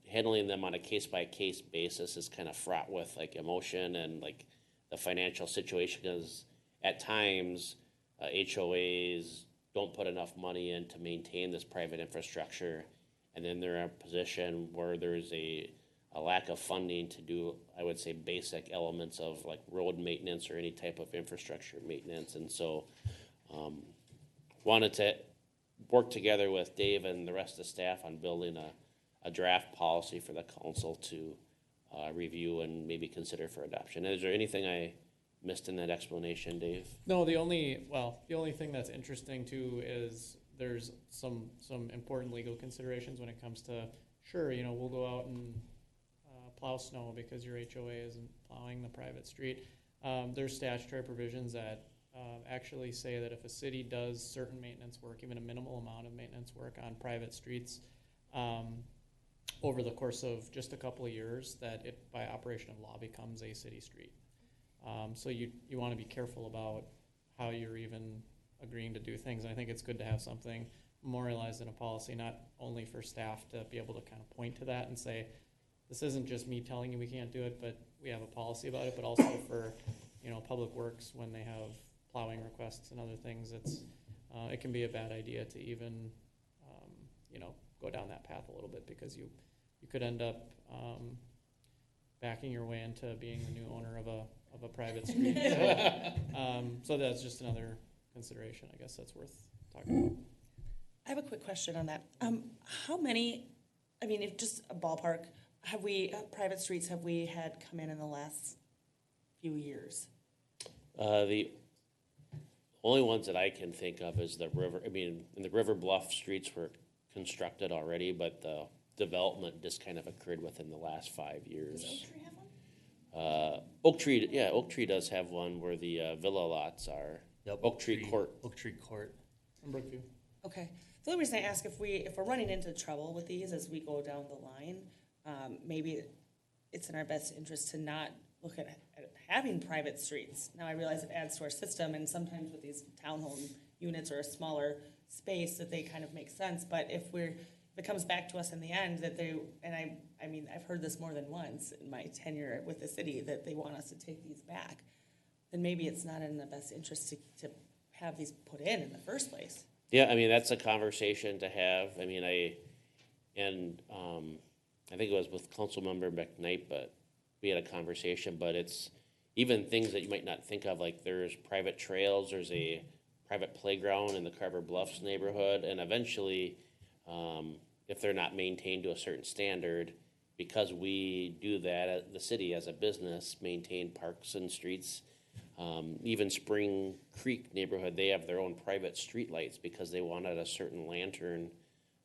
G: handling them on a case-by-case basis is kind of fraught with like emotion and like the financial situation, because at times HOAs don't put enough money in to maintain this private infrastructure, and then they're in a position where there's a lack of funding to do, I would say, basic elements of like road maintenance or any type of infrastructure maintenance. And so wanted to work together with Dave and the rest of the staff on building a draft policy for the council to review and maybe consider for adoption. Is there anything I missed in that explanation, Dave?
K: No, the only thing that's interesting too is there's some important legal considerations when it comes to, sure, we'll go out and plow snow because your HOA isn't plowing the private street. There's statutory provisions that actually say that if a city does certain maintenance work, even a minimal amount of maintenance work on private streets, over the course of just a couple of years, that it, by operation of law, becomes a city street. So you want to be careful about how you're even agreeing to do things. And I think it's good to have something memorialized in a policy, not only for staff to be able to kind of point to that and say, this isn't just me telling you we can't do it, but we have a policy about it, but also for, Public Works when they have plowing requests and other things. It can be a bad idea to even, go down that path a little bit, because you could end up backing your way into being the new owner of a private street. So that's just another consideration, I guess, that's worth talking about.
J: I have a quick question on that. How many, if just a ballpark, have we, private streets, have we had come in the last few years?
G: The only ones that I can think of is the river, and the River Bluff streets were constructed already, but the development just kind of occurred within the last 5 years.
A: Does Oak Tree have one?
G: Oak Tree does have one where the villa lots are.
Q: Yep,
G: Oak Tree Court.
Q: Oak Tree Court.
K: And Brookview.
J: Okay. The only reason I ask, if we're running into trouble with these as we go down the line, maybe it's in our best interest to not look at having private streets. Now, I realize it adds to our system, and sometimes with these townhome units or a smaller space that they kind of make sense, but if it comes back to us in the end that I've heard this more than once in my tenure with the city, that they want us to take these back, then maybe it's not in the best interest to have these put in the first place.
G: Yeah, that's a conversation to have. I think it was with Councilmember McKnight, but we had a conversation, but it's even things that you might not think of, like there's private trails, there's a private playground in the Carver Bluffs neighborhood, and eventually, if they're not maintained to a certain standard, because we do that, the city as a business, maintain parks and streets. Even Spring Creek neighborhood, they have their own private street lights because they wanted a certain lantern.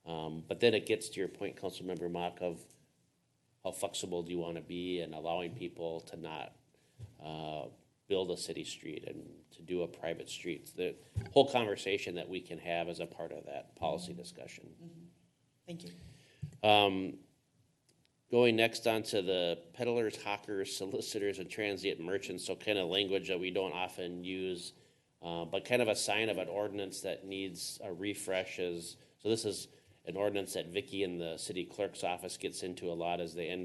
G: But then it gets to your point, Councilmember Mock, of how flexible do you want to be and allowing people to not build a city street and to do a private street. The whole conversation that we can have as a part of that policy discussion.
J: Mm-hmm. Thank you.
G: Going next on to the peddlers, hawkers, solicitors, and transient merchants, so kind of language that we don't often use, but kind of a sign of an ordinance that needs a refresh is, so this is an ordinance that Vicky in the city clerk's office gets into a lot as they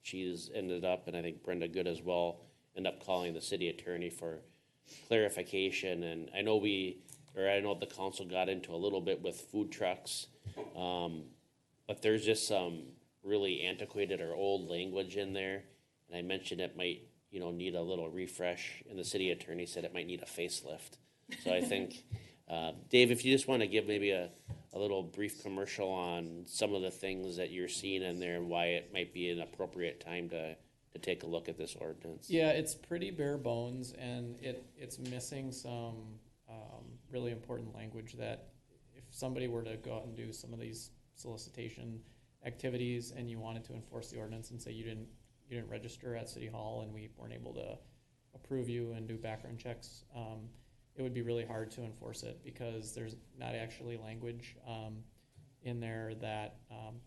G: she's ended up, and I think Brenda Good as well, end up calling the city attorney for clarification. And I know the council got into a little bit with food trucks, but there's just some really antiquated or old language in there. And I mentioned it might, need a little refresh, and the city attorney said it might need a facelift. So I think, Dave, if you just want to give maybe a little brief commercial on some of the things that you're seeing in there and why it might be an appropriate time to take a look at this ordinance.
K: Yeah, it's pretty bare bones, and it's missing some really important language that if somebody were to go out and do some of these solicitation activities and you wanted to enforce the ordinance and say you didn't register at City Hall and we weren't able to approve you and do background checks, it would be really hard to enforce it because there's not actually language in there that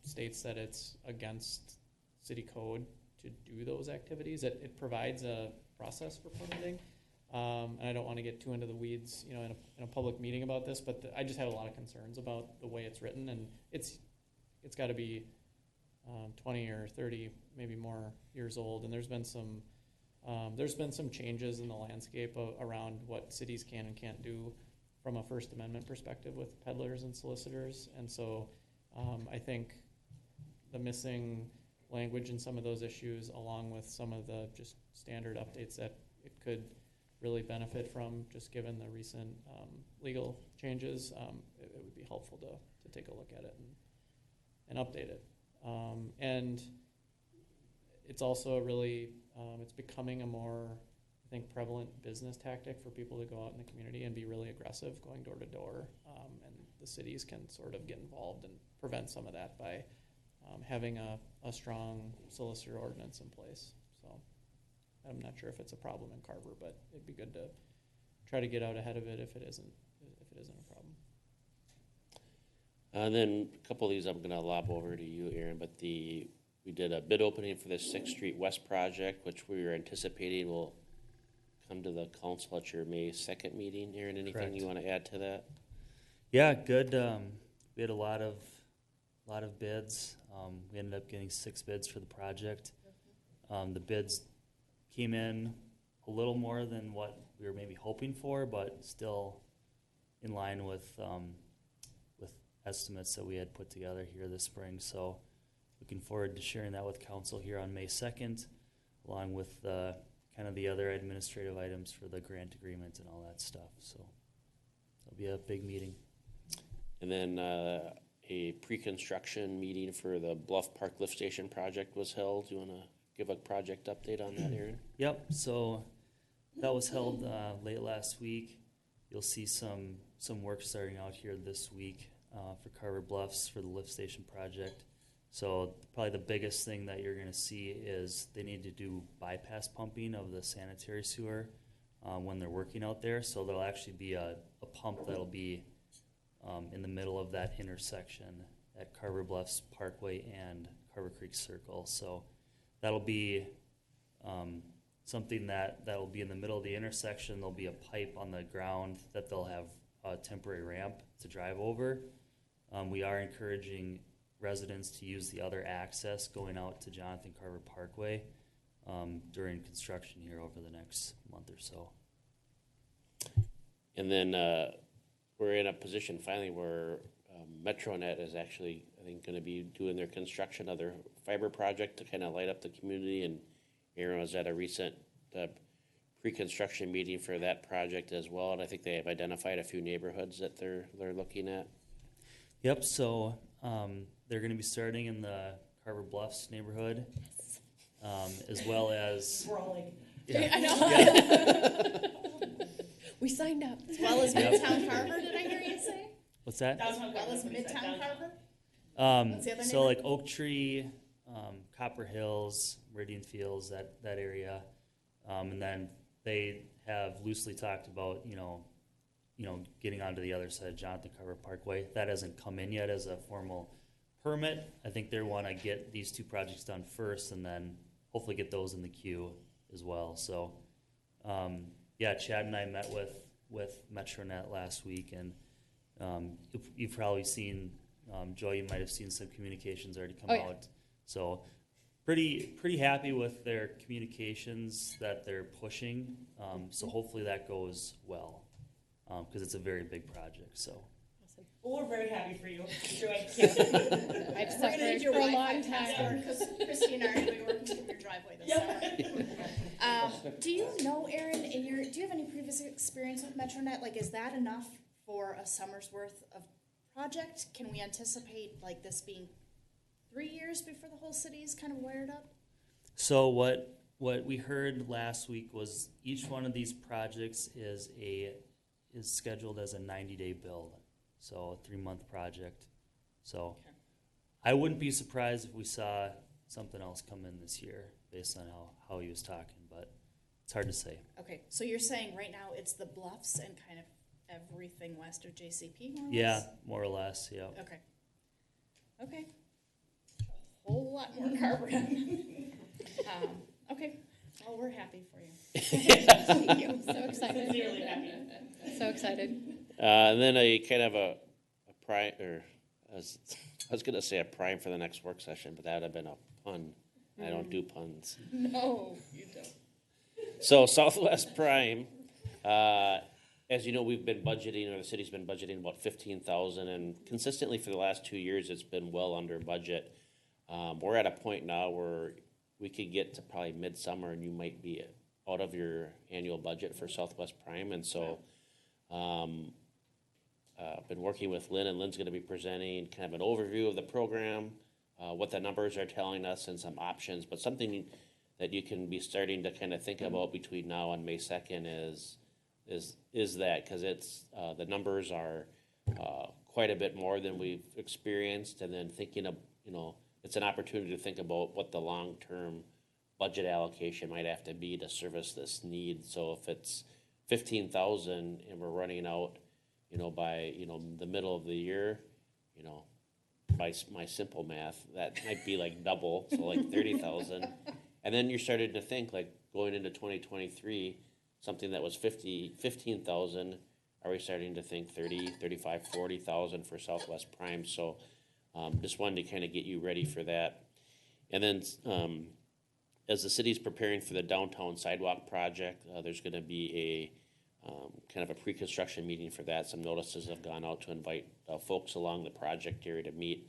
K: states that it's against city code to do those activities. It provides a process for permitting, and I don't want to get too into the weeds, in a public meeting about this, but I just had a lot of concerns about the way it's written, and it's got to be 20 or 30, maybe more years old, and there's been some changes in the landscape around what cities can and can't do from a First Amendment perspective with peddlers and solicitors, and so I think the missing language in some of those issues, along with some of the just standard updates that it could really benefit from, just given the recent legal changes, it would be helpful to take a look at it and update it. And it's also it's becoming a more, I think, prevalent business tactic for people to go out in the community and be really aggressive going door to door. And the cities can sort of get involved and prevent some of that by having a strong solicitor ordinance in place. So I'm not sure if it's a problem in Carver, but it'd be good to try to get out ahead of it if it isn't a problem.
G: And then a couple of these I'm going to lob over to you, Aaron, but we did a bid opening for the 6th Street West project, which we were anticipating will come to the council at your May 2nd meeting. Aaron, anything
Q: Correct.
G: You want to add to that?
Q: Yeah, good. We had a lot of bids. We ended up getting 6 bids for the project. The bids came in a little more than what we were maybe hoping for, but still in line with estimates that we had put together here this spring. So looking forward to sharing that with council here on May 2nd, along with kind of the other administrative items for the grant agreement and all that stuff. So it'll be a big meeting.
G: And then a pre-construction meeting for the Bluff Park Lift Station project was held. Do you want to give a project update on that, Aaron?
Q: Yep, so that was held late last week. You'll see some work starting out here this week for Carver Bluffs for the lift station project. So probably the biggest thing that you're gonna see is they need to do bypass pumping of the sanitary sewer when they're working out there. So there'll actually be a pump that'll be in the middle of that intersection at Carver Bluffs Parkway and Carver Creek Circle. So that'll be something that'll be in the middle of the intersection. There'll be a pipe on the ground that they'll have a temporary ramp to drive over. We are encouraging residents to use the other access going out to Jonathan Carver Parkway during construction here over the next month or so.
G: And then we're in a position finally where MetroNet is actually, I think, going to be doing their construction of their fiber project to kind of light up the community. And Aaron was at a recent pre-construction meeting for that project as well. And I think they have identified a few neighborhoods that they're looking at.
Q: Yep, so they're going to be starting in the Carver Bluffs neighborhood, as well as...
J: We're all like...
Q: Yeah.
I: I know.
Q: Yeah.
I: We signed up.
A: As well as
Q: Yep.
A: Midtown Carver, did I hear you say?
Q: What's that?
A: As well as Midtown Carver? What's the other
Q: So
A: neighborhood?
Q: like Oak Tree, Copper Hills, Meridian Fields, that area. And then they have loosely talked about, getting onto the other side of Jonathan Carver Parkway. That hasn't come in yet as a formal permit. I think they want to get these two projects done first and then hopefully get those in the queue as well. So, yeah, Chad and I met with MetroNet last week, and you've probably seen, Joy, you might have seen some communications already come out. So pretty happy with their communications that they're pushing. So hopefully that goes well, because it's a very big project. So.
J: Well, we're very happy for you.
I: I've suffered for a long time.
A: Because Christy and I are going to be working from your driveway this summer. Do you know, Aaron, do you have any previous experience with MetroNet? Like, is that enough for a summer's worth of project? Can we anticipate like this being 3 years before the whole city is kind of wired up?
Q: So what we heard last week was each one of these projects is scheduled as a 90-day build. So a 3-month project. So I wouldn't be surprised if we saw something else come in this year based on how he was talking, but it's hard to say.
A: Okay, so you're saying right now it's the Bluffs and kind of everything west of JCP, more or less?
Q: Yeah, more or less, yeah.
A: Okay. Okay. A whole lot more Carver. Okay, well, we're happy for you.
I: Thank you. So excited.
J: Sincerely happy.
I: So excited.
G: And then a kind of a prime, or I was going to say a prime for the next work session, but that would have been a pun. I don't do puns.
A: No, you don't.
G: So Southwest Prime, as you know, we've been budgeting, or the city's been budgeting about $15,000, and consistently for the last 2 years, it's been well under budget. We're at a point now where we could get to probably midsummer, and you might be out of your annual budget for Southwest Prime, and so. Been working with Lynn, and Lynn's going to be presenting kind of an overview of the program, what the numbers are telling us, and some options. But something that you can be starting to kind of think about between now and May 2nd is that, because it's the numbers are quite a bit more than we've experienced, and then thinking of it's an opportunity to think about what the long-term budget allocation might have to be to service this need. So if it's 15,000 and we're running out, by, the middle of the year, by my simple math, that might be like double, so like 30,000. And then you're starting to think like going into 2023, something that was 15,000, are we starting to think 30, 35, 40,000 for Southwest Prime? So just wanted to kind of get you ready for that. And then as the city's preparing for the downtown sidewalk project, there's going to be a kind of a pre-construction meeting for that. Some notices have gone out to invite folks along the project area to meet.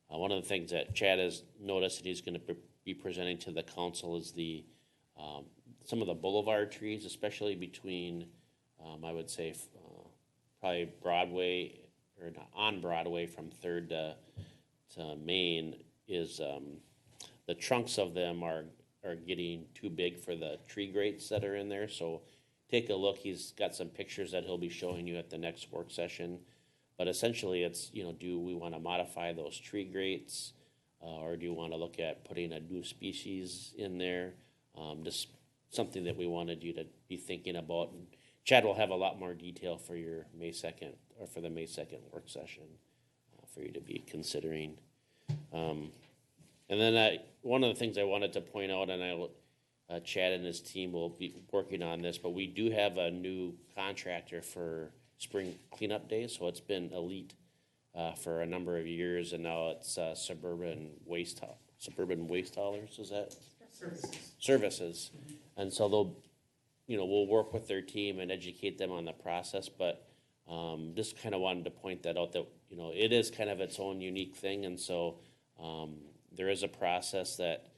G: One of the things that Chad has noticed that he's going to be presenting to the council is the some of the boulevard trees, especially between, I would say, probably Broadway or not, on Broadway from Third to Main is the trunks of them are getting too big for the tree grates that are in there. So take a look. He's got some pictures that he'll be showing you at the next work session. But essentially, it's, you know, do we want to modify those tree grates, or do you want to look at putting a new species in there? Just something that we wanted you to be thinking about. And Chad will have a lot more detail for your May 2nd, or for the May 2nd work session for you to be considering. And then one of the things I wanted to point out, and Chad and his team will be working on this, but we do have a new contractor for spring cleanup days. So it's been Elite for a number of years, and now it's Suburban Waste Haulers. Is that services? And so we'll work with their team and educate them on the process. But just kind of wanted to point that out, that it is kind of its own unique thing, and so there is a process that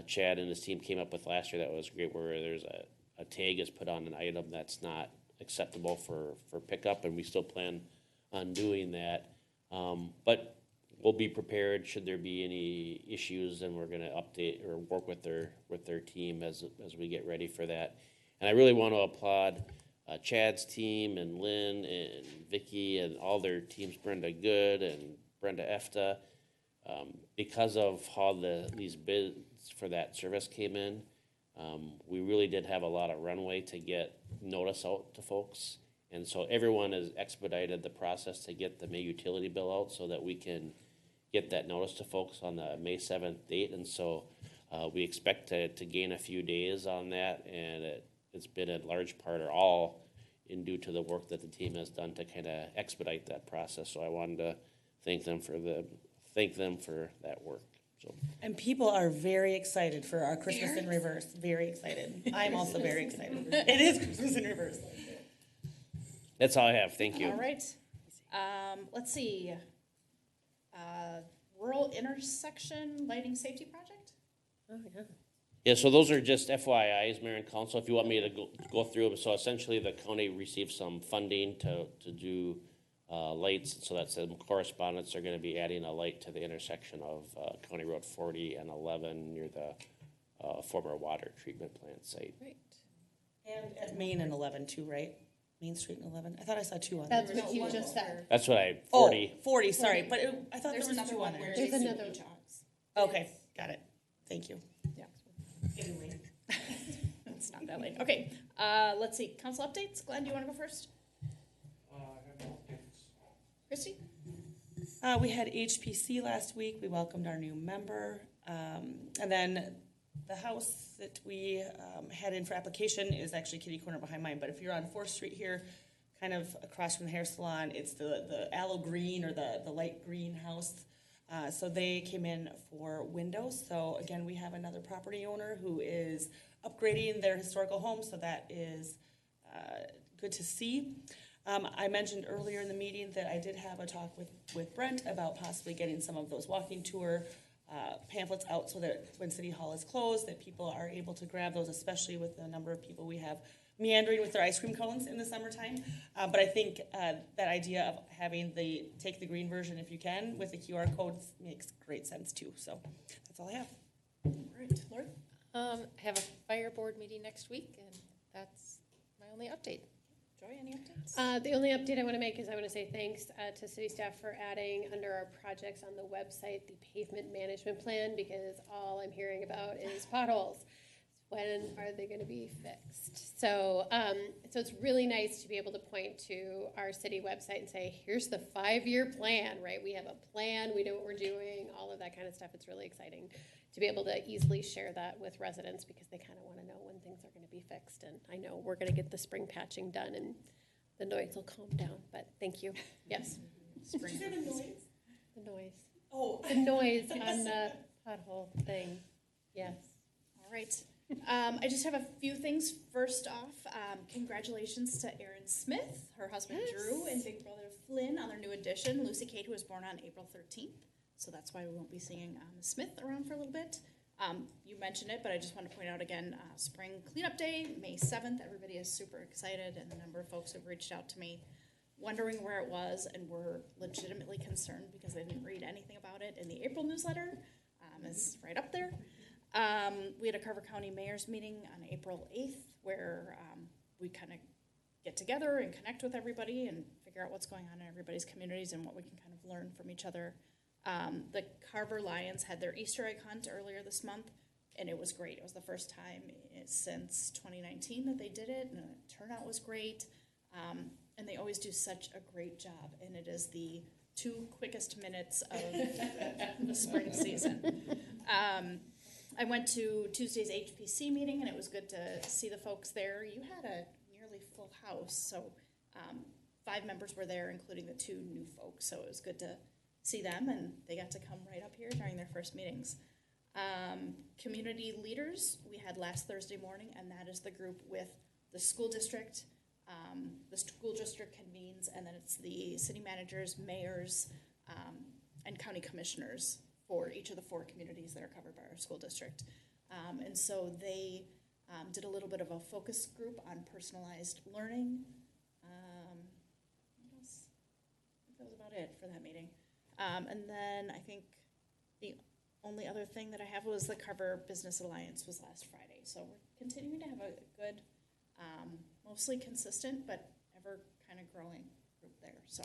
G: Chad and his team came up with last year that was great, where there's a tag is put on an item that's not acceptable for pickup, and we still plan on doing that. But we'll be prepared should there be any issues, and we're going to update or work with their team as we get ready for that. And I really want to applaud Chad's team and Lynn and Vicky and all their teams, Brenda Good and Brenda Efta, because of how these bids for that service came in. We really did have a lot of runway to get notice out to folks. And so everyone has expedited the process to get the May utility bill out so that we can get that notice to folks on the May 7th date. And so we expect to gain a few days on that, and it's been in large part or all in due to the work that the team has done to kind of expedite that process. So I wanted to thank them for that work. So.
J: And people are very excited for our Christmas in Reverse. Very excited. I'm also very excited. It is Christmas in Reverse.
G: That's all I have. Thank you.
A: All right. Let's see. Rural intersection lighting safety project?
I: Oh, yeah.
G: Yeah, so those are just FYIs, Mayor and Council, if you want me to go through them. So essentially, the county received some funding to do lights, so that's some correspondence. They're going to be adding a light to the intersection of County Road 40 and 11 near the former water treatment plant site.
I: Right.
J: And at Main and 11 too, right? Main Street and 11. I thought I saw two on there.
I: That's what you just said.
G: That's what 40.
J: Oh, 40, sorry. But I thought
A: There's
J: there was
A: another
J: two
A: one
J: on
A: where
J: there.
I: There's another.
J: Okay, got it. Thank you.
I: Yeah.
J: Anyway.
A: It's not that late. Okay, let's see. Council updates. Glenn, do you want to go first? Christy?
J: We had HPC last week. We welcomed our new member. And then the house that we had in for application is actually kitty corner behind mine. But if you're on 4th Street here, kind of across from the hair salon, it's the aloe green or the light green house. So they came in for windows. So again, we have another property owner who is upgrading their historical home. So that is good to see. I mentioned earlier in the meeting that I did have a talk with Brent about possibly getting some of those walking tour pamphlets out so that when City Hall is closed, that people are able to grab those, especially with the number of people we have meandering with their ice cream cones in the summertime. But I think that idea of having take the green version if you can with the QR codes makes great sense too. So that's all I have.
A: All right, Lori?
P: I have a fire board meeting next week, and that's my only update.
A: Joy, any updates?
I: The only update I want to make is I want to say thanks to city staff for adding under our projects on the website the pavement management plan, because all I'm hearing about is potholes. When are they going to be fixed? So, so it's really nice to be able to point to our city website and say, here's the 5-year plan, right? We have a plan, we know what we're doing, all of that kind of stuff. It's really exciting to be able to easily share that with residents, because they kind of want to know when things are going to be fixed. And I know we're going to get the spring patching done and the noise will calm down, but thank you. Yes.
A: Spring.
J: Did you say the noise?
I: The noise.
J: Oh.
I: The noise on the pothole thing. Yes.
A: All right. I just have a few things. First off, congratulations to Erin Smith, her husband Drew, and big brother Flynn on their new addition, Lucy Kate, who was born on April 13th. So that's why we won't be seeing Ms. Smith around for a little bit. You mentioned it, but I just want to point out again, Spring Cleanup Day, May 7th. Everybody is super excited, and the number of folks who've reached out to me wondering where it was and were legitimately concerned because they didn't read anything about it in the April newsletter. Is right up there. We had a Carver County Mayor's meeting on April 8th where we kind of get together and connect with everybody and figure out what's going on in everybody's communities and what we can kind of learn from each other. The Carver Lions had their Easter egg hunt earlier this month, and it was great. It was the first time since 2019 that they did it, and the turnout was great. And they always do such a great job, and it is the 2 quickest minutes of the spring season. I went to Tuesday's HPC meeting, and it was good to see the folks there. You had a nearly full house, so 5 members were there, including the 2 new folks, so it was good to see them, and they got to come right up here during their first meetings. Community leaders we had last Thursday morning, and that is the group with the school district. The school district convenes, and then it's the city managers, mayors, and county commissioners for each of the 4 communities that are covered by our school district. And so they did a little bit of a focus group on personalized learning. What else? I think that was about it for that meeting. And then I think the only other thing that I have was the Carver Business Alliance was last Friday. So we're continuing to have a good, mostly consistent, but ever kind of growing group there. So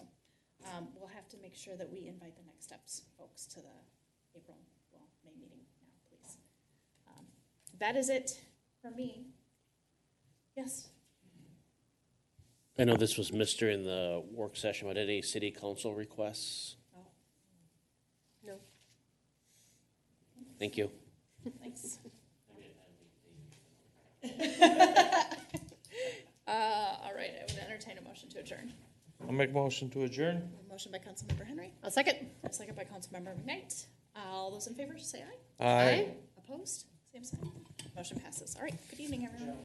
A: we'll have to make sure that we invite the Next Steps folks to the May meeting now, please. That is it for me. Yes?
G: I know this was missed during the work session, but any city council requests?
A: Oh. No.
G: Thank you.
A: Thanks. All right, I would entertain a motion to adjourn.
B: I'll make a motion to adjourn.
A: A motion by Councilmember Henry.
F: I'll second.
A: A second by Councilmember McKnight. All those in favor, say aye.
B: Aye.
A: Opposed? Same sign. Motion passes. All right, good evening, everyone.